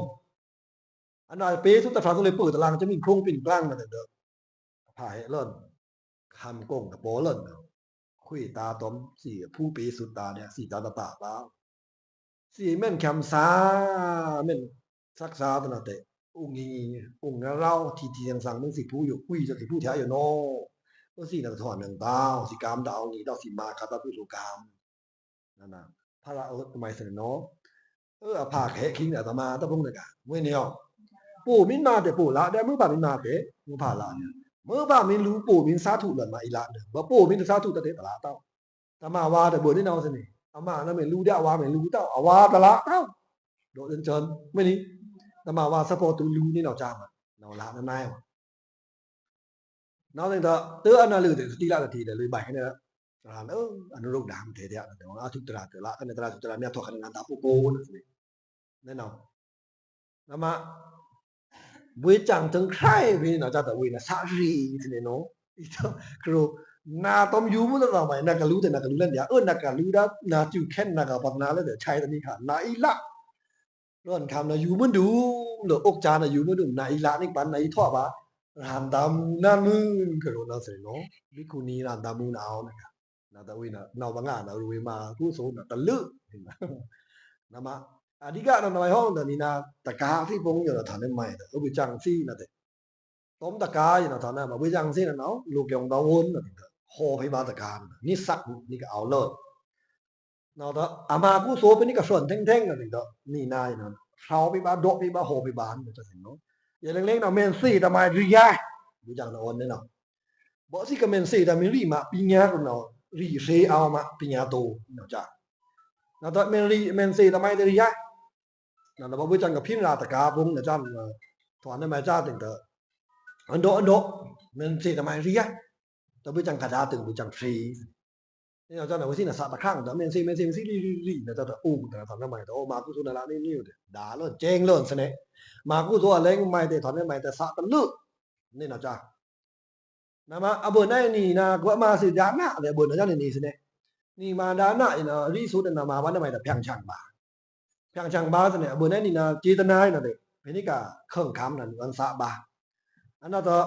อันน่ะเปสุตะฟาเลยปื้อแต่ล้างจะมีโครงปิ่นกลางมาแต่เด้อพาให้เลิ่นคำกงกับโปเลิ่นคุยตาตอมสิผู้ปีสุดตาเนี่ยสิตาตาลาวสิแม่นคำสาแม่นศักษาตนะแต่องค์นี้องค์เราที่สั่งมึงสิผู้อยู่คุยจะสิผู้แท้อยู่เนาะสิน่ะถอนหนึ่งดาวสิกามดาวนี้ดาวสิมาคาตาผู้สุกามนั่นน่ะพระทำไมสิเนาะภาคแห่คิงอาตมาตะพงนึกอ่ะมื้อนี้ปู่มินมาแต่ปู่ละได้มื้อบ่ามินมาแต่มื้อผ่าละเนี่ยมื้อบ่ามินรู้ปู่มินสาธุหล่นมาอีละเด้อบ่ปู่มินสาธุตะเตตะละเต้าตะมาว่าแต่บ่ได้เนาะสินี่อามานะไม่รู้ได้ว่าไม่รู้เต้าว่าตะละเต้าโดดเจินมื้อนี้ตะมาว่าซัพพอร์ตรู้นี่เนาะจ้ามาเนาะละนายว่ะเนาะแต่เตออันน่ะลือแต่สติละทีแต่เลยใบให้เนี่ยอนุโลกดามเทเดียแต่ว่าทุกตราแต่ละอันตราทุกตราเนี่ยทอคันงานตาปูโกนะสิแน่นอนนะมาเวจังถึงใครพี่น่ะจ้าแต่เวน่ะสารีสิเนาะอีตครูนาตอมอยู่มื้อต่อไปนักก็รู้แต่นักก็รู้เล่นเดียนักก็รู้ดานาจิวแค่นนักก็ปัญหาแล้วแต่ใช้ตอนนี้ค่ะนาอีละ ร้อนคำนะอยู่มันดูหรืออกจานะอยู่มันดูไหนละนี่ปันไหนท่อปะรานตามนั่นมึงก็รู้นะเสียเนาะบิคุนีรานตามมึงเอานะครับนะตะวินะนาวบางนะรู้มาผู้สูงตะลึนะมาอดีกะนะหน่อยห้องแต่นี่นะตะกาที่พงอยู่นะฐานใหม่แต่อุปจังซี่นะแต่ต้มตะกาอยู่นะฐานนั้นมาอุปจังซี่นะเนาะลูกยองดาววนนะโหไปบาตะกานี่สักนี่ก็เอาเลิศเนาะแต่อามาผู้สูงเป็นนี่ก็ส่วนแท่งๆนะถึงนี่นายนะเขาไปบาโดไปบาโหไปบานจะถึงเนาะอย่าเล็กๆนะเมนซี่ทำไมรียาดูจังนะอ่อนเนี่ยเนาะบ่สิก็เมนซี่แต่มีรีมาปิญญาคนเนาะรีเซเอามาปิญญาโตเนาะจ้ะนะแต่เมนซี่ทำไมรียานะบ่บ่จังกับพิมราตะกาพงนะจ้ะถอนได้มาจ้าถึงเตออันโดเมนซี่ทำไมรียาแต่บ่จังกระดาถึงบ่จังฟรีนี่เราจ้ะนะว่าสินะสัตะครั้งแต่เมนซี่รีนะจ้ะอู้แต่ถอนได้มาแต่โอ้มากุสุนะละนี่ด่าเลิศเจงเลิศซะเนี่ยมากุสุอะไรใหม่แต่ถอนได้ใหม่แต่สะตะลึกนี่นะจ้ะนะมาอบ่ได้นี่นะกว่ามาสิดานะเลยบ่นะจ้ะนี่สิเนี่ยนี่มาดานะนะรีสุดนะมาวันได้ใหม่แต่เพียงช่างบาเพียงช่างบาซะเนี่ยบ่ได้นี่นะเจตนานะเด้เปนี่ก็เครื่องคำนั่นวันสะบาอันนั้นก็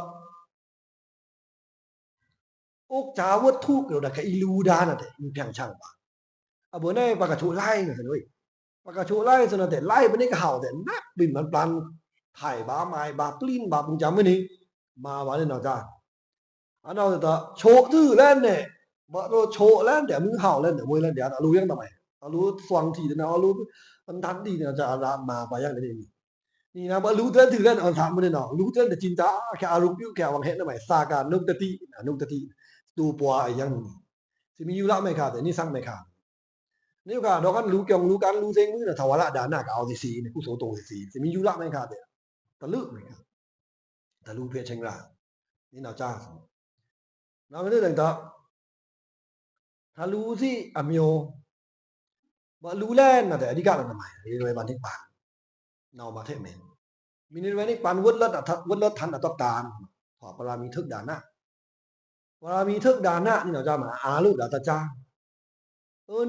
อกจาวัตถุก็ได้ก็อีลูดานะเด้มีเพียงช่างบาอบ่ได้ปากกะชุไล่นะเว้ยปากกะชุไล่ซะนะแต่ไล่บ่นี่ก็เห่าแต่นักบินมันปลันไถ่บาไม้บาปลิ้นบาปุงจำมื้อนี้มาว่านี่เนาะจ้ะอันนั้นก็โชตื้อแล้วเนี่ยบ่โตโชแล้วเดี๋ยวมึงเห่าแล้วเดี๋ยวมวยแล้วเดี๋ยวรู้ยังทำไมรู้สว่างทีนะรู้มันทันดีเนี่ยจะอามาไปยังนี่นี่นะบ่รู้เตือนถือแล้วถามมื้อนี้เนาะรู้เตือนแต่จินตาแค่อารมณ์อยู่แค่วังเฮ็ดทำไมสากานุตติตูปัวยังสิมีอยู่ละไม่ขาดแต่นี่สั่งไม่ขาดนี่ก็ดอกกันรู้เกี่ยวรู้กันรู้เซ็งมื้อน่ะทวารดานะก็เอาสิๆนี่กุโสโตสิสิมีอยู่ละไม่ขาดแต่ตะลึกไม่ขาดตะรู้เพชรเชิงรานี่เนาะจ้าနောက်မနေ့တော့ถ้ารู้สิอโมบ่รู้แล้วนะแต่อธิกะมันทำไมเรวยบานิปานเนามาเทเมนมีเรวยนิปานวุฒิลัดวุฒิลัดทันตตานถอปรามีทึกดานะปรามีทึกดานะนี่เนาะจ้ามาอาลุดาตะจา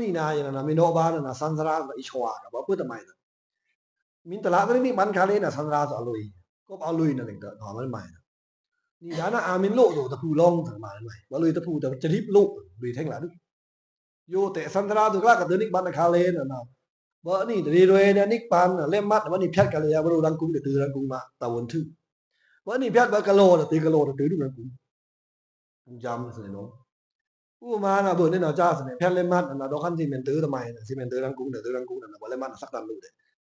นี่นาอย่างนั้นมีโนบานะสันสราอิชวาก็บ่พูดทำไมมินตละตนี่มันคาเลนะสันสราสอลุยก็เอาลุยนั่นเองถอมันใหม่นี่ดานะอามินโลโตตะพูลองทางมาใหม่บ่ลุยตะพูแต่จะริบโลลุยแท่งหลังโยเตสันตราตุกะกับนิกบันคาเลนะนะบ่นี่เรวยเนี่ยนิกปันเล่มมัดบ่นี่แพทกะเลยบ่รู้รังกุงตื้อรังกุงมาตะวนทึบ่นี่แพทบ่กะโลน่ะตื้อกะโลตื้อดูรังกุงจำสิเนาะอุมาน่ะเบิ่นี่เนาะจ้าสิแพทเล่มมัดน่ะดอกคันสิเมนตื้อทำไมสิเมนตื้อรังกุงตื้อรังกุงน่ะบ่เล่มมัดสักตันรู้เด้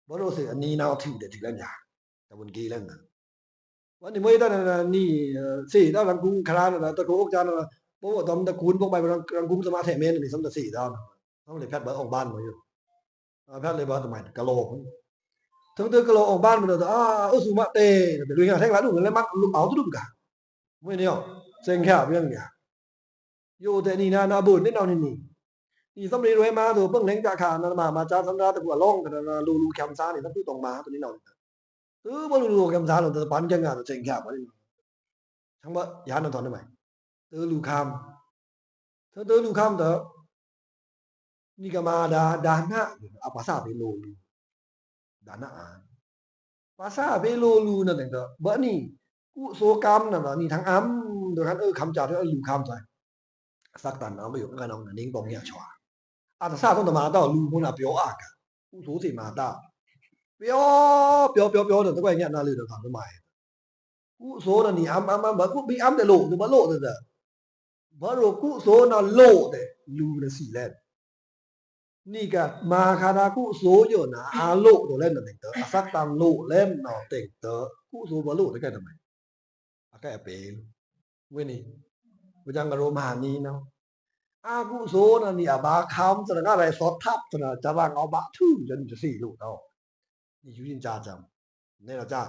บ่รู้สิอันนี้นาถือเด้ถือแล้วอย่าตะวนกีแล้วน่ะวันนี้มื้อตะนี่สิตะรังกุงคราน่ะตะโกอกจาน่ะบ่ว่าตอมตะคูนพวกไปรังกุงสมาเทเมนนี่สมตะ4ดาวเขาเลยแพทย์เบิดออกบ้านมาอยู่แพทย์เลยบ่ทำไมกะโลถึงกะโลออกบ้านมาแล้วสุมาเตแต่ลุยงานแท่งละดูเลยมัดลุเอาตุดุกะมื้อนี้เซ็งแค่เรื่องเนี่ยอยู่แต่นี่นะบุญนี่เนาะนี่สำเร็จรวยมาตัวเพิ่งเล้งจาคานะมาจ้าสันดาตะกัวลงกันลูแคมซ่านี่ต้องตรงมาตัวนี้เนาะบ่ลูแคมซ่าตัวปันจังงานเซ็งแค่บ่นี่ทั้งบ่ยานถอนได้มั้ยลูคามลูคามเด้อนี่ก็มาดานะเอาภาษาไปโลลูดานะภาษาไปโลลูนั่นเองบ่นี่กุโสกรรมนั่นนี่ทั้งอ้ำโดยคันคำจาที่ลูคำใส่สักตันเอาไปอยู่กับน้องนิ่งปองเนี่ยชัวอาตะซาต้องมาต่อลูพุ่นน่ะเปียวอากกุโสสิมาตาเปียวเด้อตะก้อยเนี่ยน่าลือเด้อทำทำไมกุโสนั่นนี่อ้ำบ่กุมีอ้ำแต่โลบ่โลเด้อบ่โลกุโสน่ะโลเด้ลูน่ะสิแลนี่ก็มาคารากุโสอยู่นะอาโลตัวเล่นนั่นเองเตอสักตังโลเล่มเนาะเต็งเตอกุโสบ่โลได้กันทำไมอาแก่เปเว้ยนี่บ่จังกะโรมานี่เนาะอากุโสนั่นนี่บาคำสนะอะไรสดทับสนะจะวางเอาบะทื่อจนจะ4ลูกเนาะนี่อยู่ยินจาจำนี่ล่ะจ้า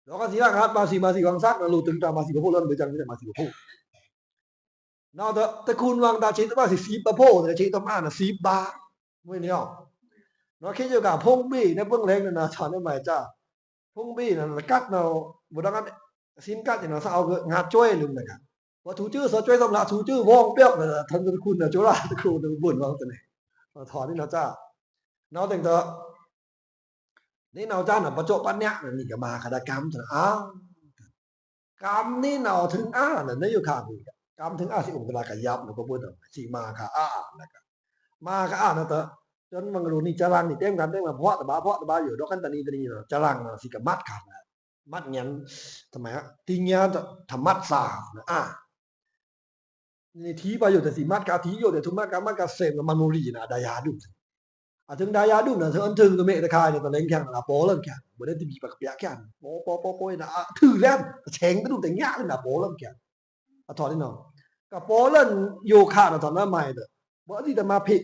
แล้วก็สิว่าครับมาสิวังซักนะลูกถึงตามาสิบ่โพแล้วบ่จังมาสิบ่โพเนาะตะคุณวังตาชิตว่าสิบ่โพแต่ชิตมาน่ะ10บาทมื้อนี้เนาะคิดอยู่กับพงบี้ในเบื้องแรงนั่นน่ะถอนได้ไหมจ้าพงบี้นั่นกัดเนาะบ่ดังนั้นสินกัดนี่เนาะซะเอางาจ้อยลืมน่ะครับว่าถูจื้อซอจ้อยสำหรับถูจื้อวองเปียกน่ะท่านคุณน่ะจุฬาตะครูบ่นว่าจังได๋ถอนนี่เนาะจ้าเนาะตั้งแต่ นี่เนาจ้าน่ะประโจปัญญะนี่ก็มาคดกรรมซะอ้าวกรรมนี่เนาถึงน่ะนอยู่ข้างนี่กรรมถึงสิองค์กะยับแล้วก็บ่ต้องสิมาค่ะแล้วก็มาค่ะนะเตอจนมันรู้นี่จรังนี่เต็มกันมาเพาะตะบาอยู่ดอกกันตะนีเนาะจรังสิก็มัดขาดมัดหยังทำไมติญญาธรรมัดสานี่ทีประโยชน์แต่สิมัดกะทีโยแต่ทุมัดกะมัดกะเสมกับมโนรีนะดายาดุถึงดายาดุนะเธออันถึงก็เมตะคายเนี่ยตะเล็งแข่งนะโปเริ่มแข่งบ่ได้ติบีปากเปียแข่งโปนะถือแล้วแฉงตะดุแต่ยากเลยนะโปเริ่มแข่งถอดนี่เนาะก็โปเริ่มโยคะน่ะถอดใหม่เด้อบ่สิจะมาผิด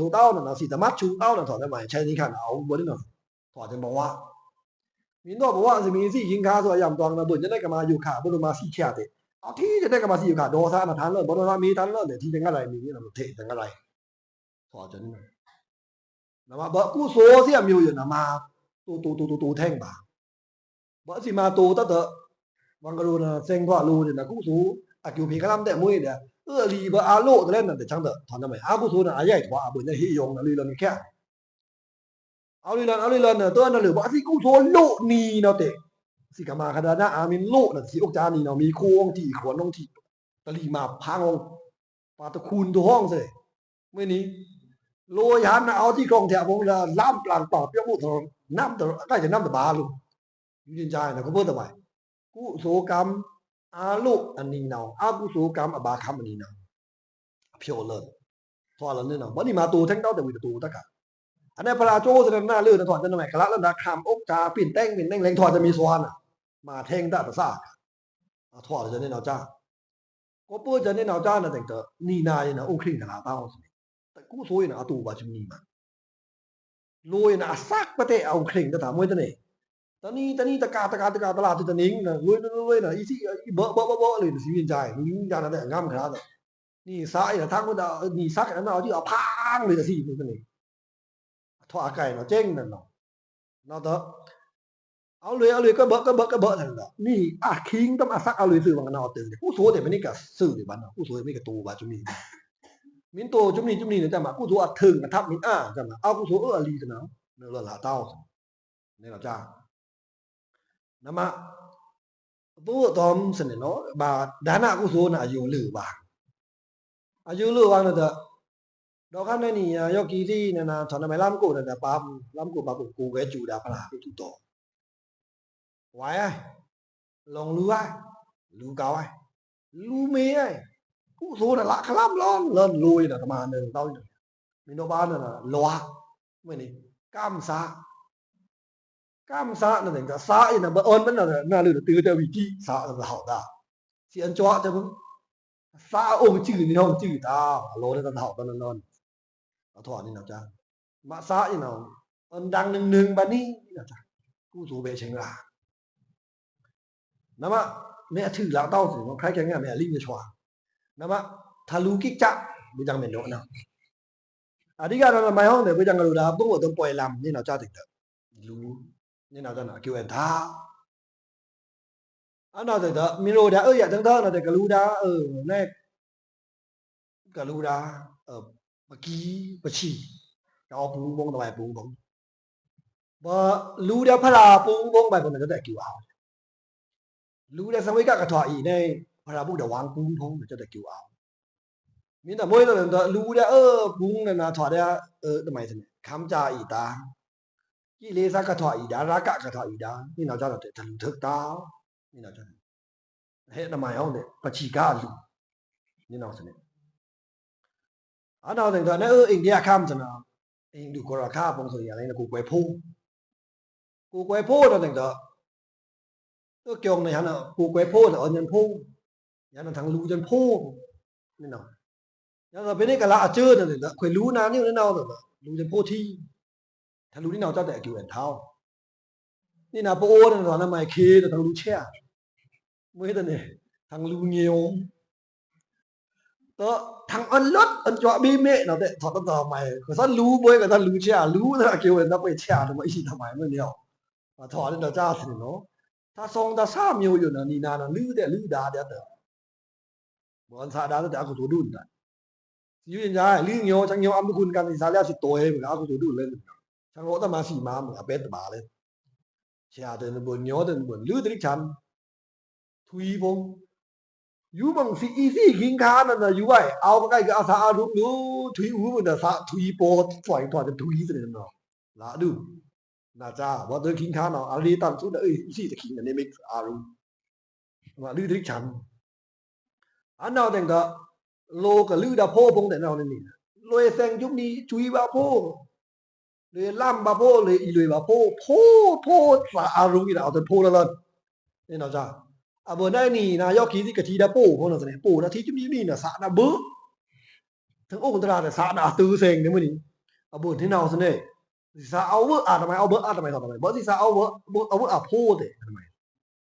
ถูเต้าน่ะสิจะมัดชูเต้าน่ะถอดใหม่ใช้นี่คั่นเอาบ่ได้เนาะถอดจังบอกว่ามีนอกบอกว่าสิมีสิยิงคาสวยามตองนะบุญจะได้ก็มาอยู่ขาบ่มาสิแค่เด้เอาที่จะได้ก็มาสิอยู่ขาโดซะนะทานเลิศบ่ได้มีทานเลิศเนี่ยที่จังอะไรมีนี่น่ะเทจังอะไรถอดจังนะว่าบ่กู้โซเสียมีอยู่น่ะมาตูแท่งบ่าบ่สิมาตูตะเตะวังกะรูน่ะเซ็งพ่อรูนี่น่ะกู้สูอะกิวพีกะลำแต่มุ้ยเด้อลีบ่อาโลตะเล่นน่ะแต่จังเตะถอนทำไมกู้สูน่ะอาใหญ่กว่าบุญจะหิยงน่ะลีลนแค่เอาลีลนน่ะตัวน่ะหรือบ่สิกู้โซโลนีเนาะเตสิกะมาคดานะอามินโลน่ะสิอกจานี่เนาะมีโคงที่ขวนลงที่ตะลีมาพังปาตะคูนตัวห้องเสยมื้อนี้โลยหันเอาที่กองแถวผมละล้ำปลางปอดเปียกมุดน้ำตะได้จะน้ำตะบาลูกยืนใจนะก็เพิ่นตะไว้กุโสกรรมอาลุอันนี้เนาอากุโสกรรมอบาคัมอันนี้เนาเพียวเลยพอแล้วนี่เนาะบ่นี่มาตูแท่งเต้าแต่มีตูตะกะอันนี้พระราโจแสดงหน้าลื่นถอดจังได๋กะละแล้วนะคำอกจาปิ่นแต่งแรงถอดจะมีสวรรค์มาแท่งตะตะซาถอดจะนี่เนาจ้าก็เปิ้นจะนี่เนาจ้าน่ะแต่งเตอนี่นานี่นะองค์คริงตะลาเต้าแต่กูโซยนะอตูบาจุนีมาลอยนะซักประเทศเอาเคร่งตะถามมวยตะนี่ตะนี้ตะกาตลาดตะนิงนะลอยนะอีสิเบาเลยสิวินใจนี่ยานะแต่งามขนาดนี่ซ้ายนะทางก็นี่ซักอันนั้นเอาที่เอาพังเลยสิตะนี่ถอไก่เนาะเจ๊งนั่นเนาะเนาะเตอเอาเลยก็เบานั่นน่ะนี่คิงต้องซักเอาเลยซื้อว่ากันเอาตึงกูโซแต่มันนี่ก็ซื้อดิบัดกูโซไม่ก็ตูบาจุนีมินโตจุมนี่เนี่ยจะมากูโซถึงทับมินจะมาเอากูโซอลีจะเนาะเนอละเต้านี่ล่ะจ้านะมาปูตอมสนเนาะบาดานะกูโซน่ะอายุลือบางอายุลือบางน่ะตะดอกคันนี่ยอกีที่น่ะนะถอนไม่ล้ำกูน่ะตะปามล้ำกูปากูแกจูดาพลาตุโตไว้ลองรู้ไอ้รู้เก่าไอ้รู้เมไอ้กูโซน่ะละคลำร้อนเลิ่นลุยน่ะประมาณนึงเต้ามีโนบานน่ะลวะมื้อนี้กามซะนั่นเองก็ซะอีน่ะบ่อ่อนมันน่ะน่าลือตื้อแต่วิธีซะละเฮาดาสิอันจ้อจะมึงซะองค์ชื่อนี่ห้องชื่อตาโลได้ตะเฮาตอนนั้นเอาถอดนี่นะจ้ามาซะอีน่ะอันดังนึงบัดนี้นะจ้ากูโซเบเชิงลานะมะแม่ถือละเต้าสิมันคล้ายกันง่ายแม่ลิงจะชวานะมะทะลุกิจักบ่จังแม่นเนาะนะအဓိကတော့မိုင်ဟောင်းတယ်ပြကြငါတို့ဒါပုံတော့ပွဲလာနေတော့ကြားတယ်လူနေတော့တော့ကျူအသာအဲ့တော့တော့မင်းတို့ဒါရတန်းတော့တဲ့ကလူဒါနဲ့ကလူဒါပကီပချီတော့ဘူးဘုံတော့ဘူးဘုံဘာလူဒါဖလာဘူးဘုံပဲဘုံတော့တဲ့ကျူအောင်လူဒါစဝိကကထော်ဤနဲ့ဖလာဘူးတော့ဝမ်ဘူးဘုံတော့တဲ့ကျူအောင်မင်းတို့မွေးတော့လူဒါဘူးနဲ့ထော်တဲ့တမိုင်းစနေခမ်းကြဤတာကိလေသာကထော်ဤဒါရာကကထော်ဤဒါนี่တော့ကြတော့တဲ့လူthứcတာนี่တော့ကြဟဲ့တမိုင်းအောင်တဲ့ပချီကလူนี่တော့စနေအဲ့တော့တဲ့နဲ့အိန္ဒိယခမ်းစနာအိန္ဒူကိုရခါပုံဆိုရလဲကိုကွယ်ဖိုးတော့တဲ့တော့ကြောင်းနေဟန်ကိုကွယ်ဖိုးတော့ညံဖိုးညံทางလူจนဖိုးนี่တော့ညတော့ဘယ်နေကလာအကျើတဲ့ခွေလူနာနေနေတော့လူจนဖိုးတီทางလူนี่တော့ကြတဲ့အကျူအထောင်းนี่นะโปโอเนี่ยตอนนั้นไม่เคแต่ทางလူချက်မွေးတဲ့ทางလူเงียวတော့ทางอันลดอันจ่อบีเมเนาะแต่ถอดต่อใหม่ก็ซั่นรู้บ่ก็ซั่นรู้ချက်รู้แต่เกี่ยวกับไปချက်တော့ไม่อีทำไมไม่เนี่ยถอดတော့จ้าสิเนาะถ้าทรงตาซ่าမျိုးอยู่นะนี่นานะลื้อแต่ลื้อดาတဲ့บ่อันซาดาแต่အခုဆိုดุนတာစီရင်ကြลื้อเงียวจังเงียวอำคุณกันสิซาแล้วสิโตเองก็အခုဆိုดุเลย Sang ngộ ta mà xì mà mình bé bà lên. Chà tên buồn nhó tên buồn lư tích chắn. Thui phong. Yu bằng xì y xì kinh khá nè yu vậy. Áo cái áo xa rút lú thui ú mình là xa thui bò thoại thoại tên thui thế này nó. Lạ đủ. Nà cha bỏ tới kinh khá nó. À lý tạm xuống đã y xì thì kinh là nên mình à rú. Mà lư tích chắn. Anh nào tên cả lô cả lư đã phô phong tên nào nên nè. Lôi sang chút đi chui bà phô. Lôi làm bà phô lôi y lôi bà phô xa à rú kì nào tên phô lên. Nên nào cha. À bữa nay nì là do ký gì cả chi đã bổ không là thế này bổ là thi chút đi là xã đã bớ thằng ôn ta là xã đã tư sền đấy mới đi à bữa thế nào thế này xã áo bớ à mày áo bớ à mày bớ gì xã áo bớ à phô thế mày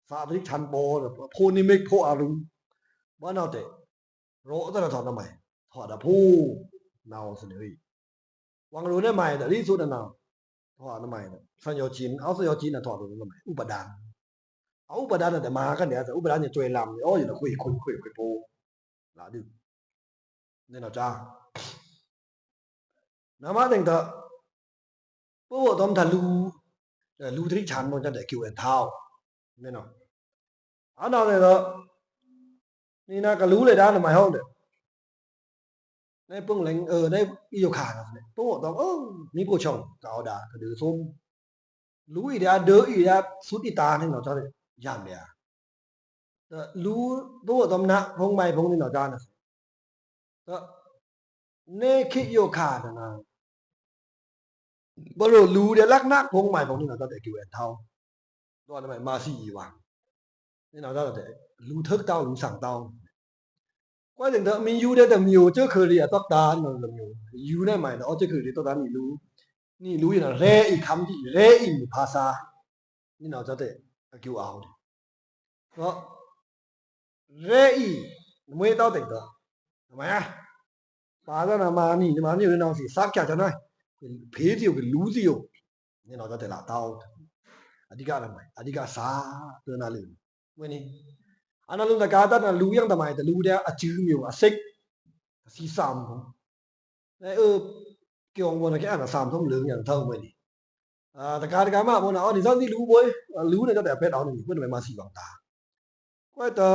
xã thì chăn bò rồi phô ni make phô à đúng bữa nào thế rõ ra là thằng mày thọ đã phô nào thế này quăng luôn đấy mày đã đi số nào thọ mày sao giờ chín áo sao giờ chín là thọ rồi mày u bà đànอุปดานแต่มากันเนี่ยอุปดานจะช่วยลำอ๋ออยู่คุยโพล่ะดิเนี่ยนะจ้านะมาตั้งแต่พวกตอมทะลูทริชันมันจะได้คิวแอนเท้าเนี่ยเนาะอันนั้นเลยก็นี่นะก็รู้เลยด้านหมายห้องเด้ในปึ้งแหลงในอีโยคาเนี่ยพวกตอมมีผู้ชมก็เอาดาก็ดือซุ่มรู้อีเดียเด้ออีเดียสุดอีตาเนี่ยเนาะจ้าอย่างเดียวแต่รู้ตัวตำนะพงไม่พงนี่หนอจานะแต่เนคิโยคานะบ่รู้เดี๋ยวลักนักพงไม่พงนี่หนอจาแต่กิวแอนเท่าตัวนั้นมาสี่วางนี่หนอจาแต่รู้ทึกเต้ารู้สั่งเต้าก็ถึงแต่มีอยู่ได้แต่มีอยู่เจ้าคือเรียตอกตาเนาะอยู่ได้ไหมเนาะเจ้าคือเรียตอกตานี่รู้อยู่นะเรอีคำที่เรอีภาษานี่หนอจาแต่กิวเอาก็เรอีมวยเต้าติดตัวทำไมอ่ะปาก็นะมานี่อยู่ในนองสิซักจัดจังหน่อยเพจอยู่กับรู้สิอยู่นี่เราจะแต่ละเต้าอธิกาทำไมอธิกาสาเตือนอะไรเมื่อนี้อันนั้นลุงตะกาตันรู้ยังทำไมแต่รู้เดียวจื้อมิวซิกสีสามผมเกี่ยวกับแค่อันสามทุ่มเหลืองอย่างเท่าเมื่อนี้ตะกามาบนเอาดิซ่อนที่รู้บ่อยรู้เนี่ยก็แต่เพชรเอาหนึ่งเพื่อนไปมาสีบางตาก็แต่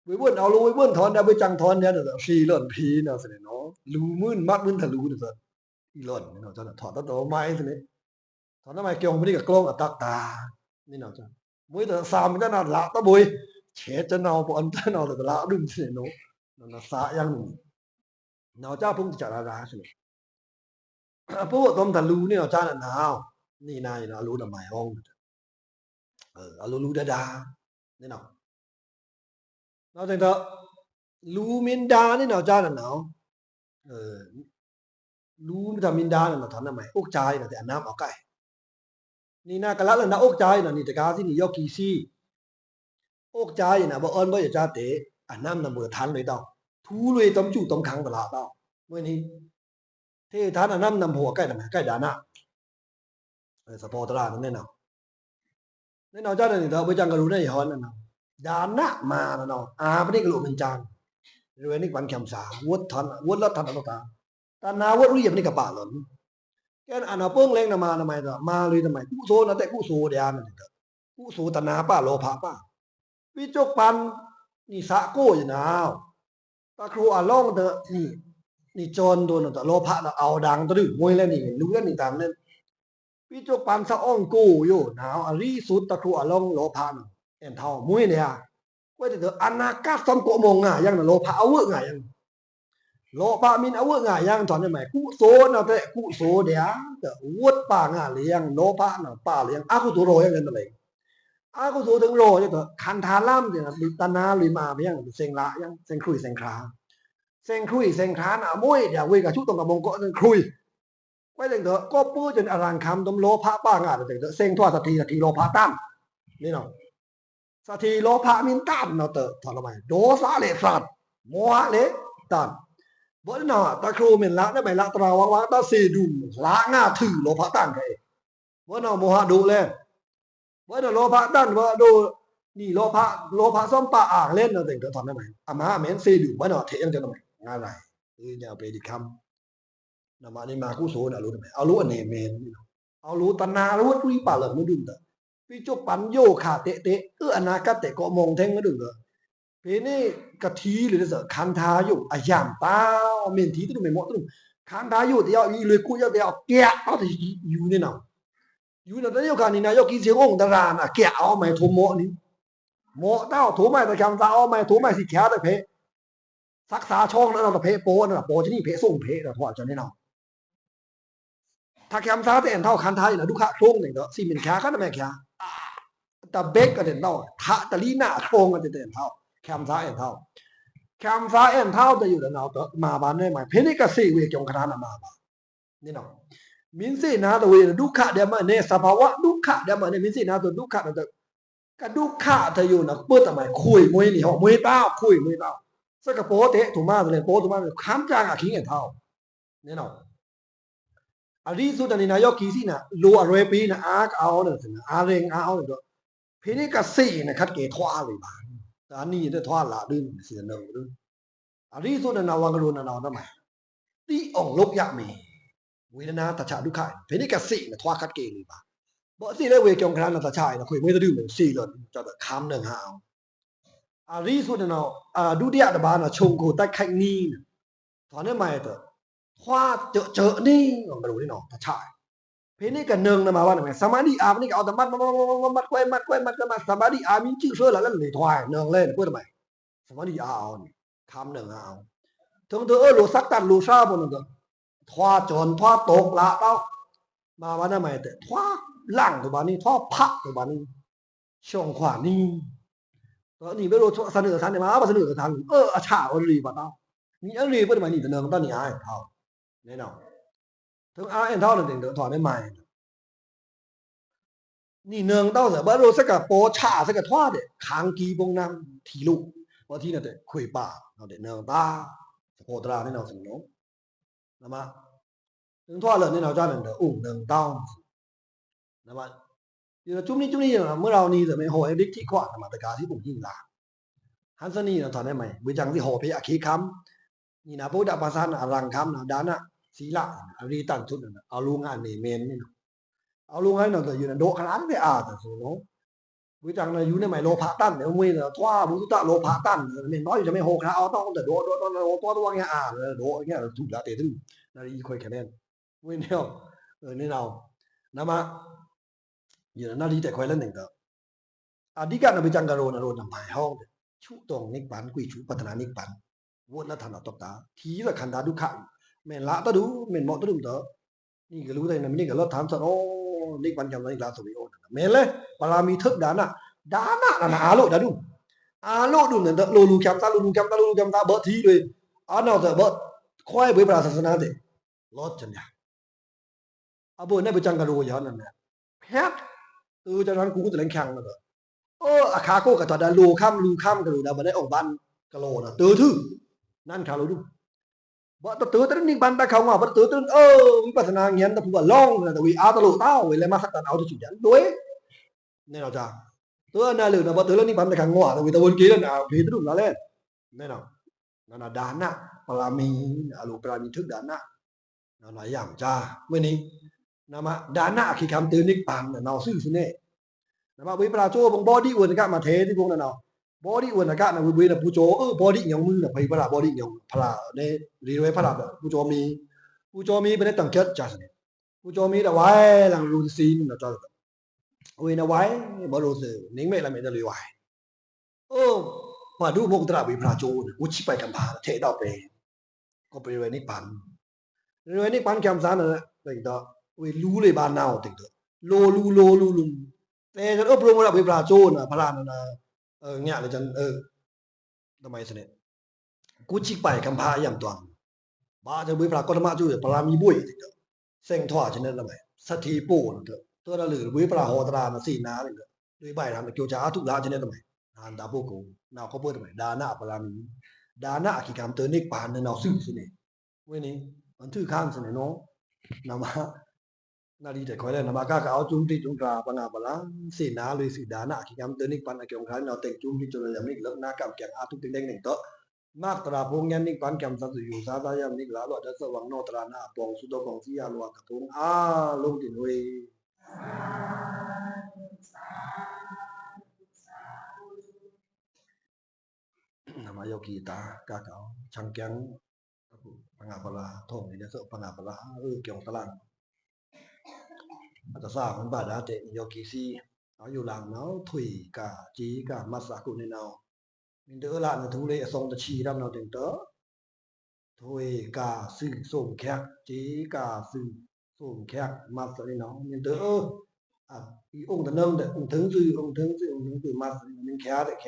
วิบุญเอารู้วิบุญถอนได้ไปจังถอนเนี่ยเด้อสีหล่นพีเนาะสิเนาะรู้มื้นมัดมื้นทะลุเด้ออีหล่นเนาะจังถอดตัวไม้สิเนี่ยถอนทำไมเกี่ยวบ่ได้กับกล้องกับตักตานี่เนาะจังมื้อแต่สามจังน่ะละตะบุยเฉดจะเนาบ่อันจะเนาละดุมสิเนาะนั่นน่ะสะยังเนาะจ้าพุ่งจะราสิพวกตอมทะลุนี่เนาะจ้าน่ะหนาวนี่นายเนาะรู้ทำไมห้องเอารู้ดานี่เนาะနောက်တစ်တော့လူမင်ဒါนี่เนาะจ้าน่ะเนาะလူทำมินดาเนาะทำได้มั้ยอกจายเนาะแต่น้ำเอาไก่นี่นะกะละละนะอกจายเนาะนี่ตะกาสินี่ยอกกีซีอกจายน่ะบ่อ้อนบ่จะจ้าเตอันน้ำน่ะบ่ทันเลยเต้าทูเลยต้มจุต้มขังตลาดเต้ามื้อนี้เททานน้ำนำหัวไก่ทำไมไก่ดานะสปอร์ตรานั่นแน่เนาะนี่เนาะจ้านี่เต้าบ่จังก็รู้ได้ฮ้อนนั่นเนาะดานะมาเนาะอาบ่ได้กะโลมันจางรวยนี่ปันคำสาวัดทันวัดละทันตาตานาวัดรู้อย่างนี้ก็ปะหลอนแกนอันเปิ้งแรงน่ะมาทำไมล่ะมาเลยทำไมกุโสนะแต่กุโสเดียนั่นเด้อกุโสตนาป้าโลภะป้าวิจกปันนี่สะโกอยู่นาวตะครูอ่ะลองเด้อนี่จนโดนตะโลภะน่ะเอาดังตะดึมวยแล้วนี่รู้แล้วนี่ตามนั้นวิจกปันสะอ้องโกอยู่นาวอริสุตตะครูอ่ะลองโลภะน่ะแอนเท่ามวยเนี่ยก็จะเด้ออนาคาสัมโกมงอ่ะยังน่ะโลภะเอาเวง่ะยังโลภะมินเอาเวง่ะยังตอนนี้หมายกุโสนะแต่กุโสเดียแต่วัดป่างะเลี้ยงโลภะน่ะป่าเลี้ยงอกุโสโรยังนั่นแหละอกุโสถึงโรจะเด้อคันธาลัมเนี่ยตนาลุยมาเพียงเซงละยังเซงครุยเซงคราเซงครุยเซงคราน่ะมวยเดี๋ยวเวยกับชุตงกับมงก็ครุยไว้จังเด้อก็ปื้อจนอรังคำตมโลภะป่างะจังเด้อเซงทั่วสัตทีโลภะตั้มนี่เนาะสัตทีโลภะมินตันเนาะเตอถอนละไมโดสาเลสัตโมหะเลตันบ่เนาะตะครูมินละได้ไปละตราวะตะเสดุละงาถือโลภะตันไกบ่เนาะโมหะดูแลบ่เนาะโลภะตันบ่ดูนี่โลภะซ้อมปะอ่างเล่นเนาะจังถอนได้ไหมอะมาเมนเสดุบ่เนาะเทยังจังได๋งาไรเนี่ยไปดิค na ma ni ma ku so na lu me au lu ane men ni au lu tana lu tui pa le mu dun ta pi chop pan yo kha te te anakat te ko mong theng mu dun ga pe ni ka thi le sa khan tha yo ayam pa men thi tu me mo tu khan tha yo te yao yi le ku yo te yao kya au te yu ni na yu na te yo kha ni na yo ki se ong da ra na kya au mai tho mo ni mo tao tho mai ta khan tha au mai tho mai si kya te pheรักษาช่องนั้นเราเพโปนะโปที่นี่เพส่งเพเราถอดจังนี่เนาะถ้าแคมซาแต่เท่าคันท้ายนะดุขะโครงนี่เนาะสิมินแค่คันแม่แค่ตะเบกก็เด่นเท่าทะตะลีหน้าโครงก็เด่นเท่าแคมซาเท่าแคมซาเท่าจะอยู่แล้วเนาะมาบ้านได้มั้ยเพนี่ก็สิเวจงคณะน่ะมาบ้านี่เนาะมินสินะตะเวดุขะเดมะเนี่ยสภาวะดุขะเดมะเนี่ยมินสินะตัวดุขะนะตะกะดุขะจะอยู่นะเปิดทำไมคุยมวยนี่เฮามวยต้าคุยมวยต้าสักโปเตะถูมาเลยโปถูมาค้ำจางอ่ะขิงเท่าเนี่ยเนาะอริสุดนี่นายกกีสินะโลอรวยปีนะอาเอาเนี่ยนะอาเรงเอาเนี่ยเพนี่ก็สินะคัดเกทวาเลยบาตอนนี้ได้ทวาละดึงสิเนาะดึงอริสุดนะวังกรุณะเนาะทำไมตีอ่องลบยะเมเวทนาตะชะดุขะเพนี่ก็สินะทวาคัดเกเลยบาบ่สิได้เวจงครานะตะชะนะคุยไม่ได้ดื่มสิเลยจะค้ำนึงหาเอาอาริสุดเนาะดุติยะตะบานะชงโกตัดไข่นี่ถอนได้มั้ยตะทวาเจอนี่ก็บ่รู้นี่เนาะตะชะเพนี่ก็นึงนะมาว่ามั้ยสมาธิอานี่ก็เอาแต่มัดไว้สมาธิอามีชื่อเสือแล้วเลยถวายนึงเล่นพูดทำไมสมาธิอาเอานี่คำนึงเอาถึงโลสักตันโลซาบ่นั่นก็ทวาจนทวาตกละเต้ามาว่าได้มั้ยตะทวาล่างตัวบานี้ทวาพะตัวบานี้ช่องขวานี่ตอนนี้ไม่รู้เสนอทางได้มาบ่เสนอทางอาชาอรีบ่ตานี่อรีเพิ่นมานี่เสนอตอนนี้อ้ายเท่าแน่นอนถึงอ้ายเท่านั่นถึงถอนได้ใหม่นี่เนืองเต้าซะบ่รู้สักกะโปชาสักกะทวาเด้คางกีบงนางทีลูกบ่ที่นั่นเด้คุยป่าเนาะเด้เนืองตาสะโพตราแน่นอนสิเนาะนะมาถึงทวาเลยแน่นอนจ้านั่นเด้อุ้งเนืองเต้านะมาอยู่จุ่มนี่เมื่อเรานี่จะไม่โหยดิกที่ขวามาตะกาที่ผมยิ่งลาหันซะนี่ถอนได้ไหมวิจังที่โหเพอคีคำนี่นะพุทธภาษาอรังคำนะดานะศีละอริตันทุนนะเอาลุงอันนี่เมนนี่เอาลุงให้เราจะอยู่ในโดขนาดนี้แต่สูงวิจังนะอยู่ในไหมโลภะตันเนี่ยมวยเนี่ยทว่าบุตรโลภะตันเนี่ยน้อยจะไม่โหกนะเอาต้องแต่โดตัวเงี้ยโดเงี้ยถูกละเตะถึงนาฬิกาค่อยแค่นั้นมวยเนี่ยนี่เรานะมาอยู่นาฬิกาค่อยแล้วหนึ่งก็อดีกันวิจังกะโรนะโรนหมายห้องชุตรงนิพพานกุยชุปัตนานิพพานวนละฐานตกตาทีละขันธาดุขะแม่นละตะดูแม่นเหมาะตะดุตะนี่ก็รู้ได้นะนี่ก็ลดถามซะโอ้นิพพานจำได้ลาสุวิโอแม่นเลยปรามีทึกดานะนะอาโลดาดุเนี่ยโลลูแคมตาเบิดทีเลยอันนั้นจะเบิดค่อยเบิดปราศาสนาเด้ลดจังเนี่ยอะบ่เนี่ยไปจังกะโรยานั่นแหละแพทจากนั้นกูก็จะเล่นแข่งแล้วอาคาโกกับตอดาลูค่ำกะโลดาบ่ได้ออกบ้านกะโลน่ะทื่อนั่นคาโลดูบ่ตะตะนี่บ้านตะเขาว่าบ่ตะวิปัสสนาเงียนตะผู้ว่าลองนะตะวิอาตะโลเต้าเวลามาสักตันเอาจุจันด้วยแน่นอนจ้าตัวน่ะเลยนะบ่ตะนี่บ้านตะเขาว่าตะวิตะวนกีแล้วนะเพตรุละแลแน่นอนนั่นน่ะดานะปรามีอโลปรามีทึกดานะนั่นน่ะย่างจ้ามื้อนี้นะมาดานะขี้คำตื่นนิพพานน่ะเนาซื่อซิเน่นะมาวิปราโจบงบอดี้อ้วนกะมาเทที่พวกนั้นเนาะบอดี้อ้วนกะนะวินะผู้โจบอดี้หยังมือน่ะไปพระบอดี้หยังพระในรีไว้พระผู้โจมีเป็นตั้งเกิดจัสเนี่ยผู้โจมีได้ไว้หลังรูซีนน่ะจ้าเว้นะไว้บ่รู้สึกนิ่งไม่ละไม่ได้เลยไว้มาดูพวกตระวิปราโจอุชิไปกันพาเทดอกไปก็ไปเวนิพพานคำสารน่ะติดต่อเวรู้เลยบ้านนาวติดต่อโลลูแต่จะอบรมระวิปราโจน่ะพระน่ะเนี่ยเลยจันทำไมสเนี่ยกูชิไปคำพาย่ำตวงบ้าจะวิปรากฏมาจูปรามีบุยติดเส้งทอดฉะนั้นทำไมสัทีโป้นั่นเถอะตัวละหรือวิปราโหตรานะสีนาเลยด้วยใบทำเกี่ยวกับทุกละฉะนั้นทำไมนานตาโปกูนาวเขาเปิดทำไมดานะปรามีดานะกิกรรมเตนิกปานนาวซื่อสิเนี่ยเว้ยนี่มันถือข้างสิเนี่ยเนาะนามานาดีแต่คอยแล้วนามากะเอาจุ่มที่จุ่มตราปนาบลาสีนาเลยสีดานะกิกรรมเตนิกปานอเกี่ยวกับนาวแต่งจุ่มที่จนยามนี้เลิกหน้ากำแกงอาทุกเด้งๆเตาะ mạc tara phong nhân nik pan kyam sa su yu sa sa yam nik la lo da sa wang no tara na pong su do kong si ya lo ka phong a long tin we နာမယောဂီတာကကောင်ချံကျန်းအခုပငါပလာထုံးနေတဲ့ဆိုပငါပလာကြောင်တလန်အတစားมันบาดาတဲ့ယောဂီစီอยู่หลังเนาะถุยกะจีกะมัสสะกุนี่เนาะมินเดอละนะทุเลอสองตะชีดำเนาะติงเตอถุยกะซึส่งแขกจีกะซึส่งแขกมัสนี่เนาะมินเดออ่ะอีองค์ตะนำแต่องค์ถึงซึองค์ถึงซึมัสมินแขแต่แข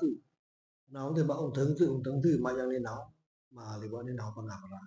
ซึ nào thì mà ông thượng sư mà yang lên nào mà li bo ni nào pa nga pa la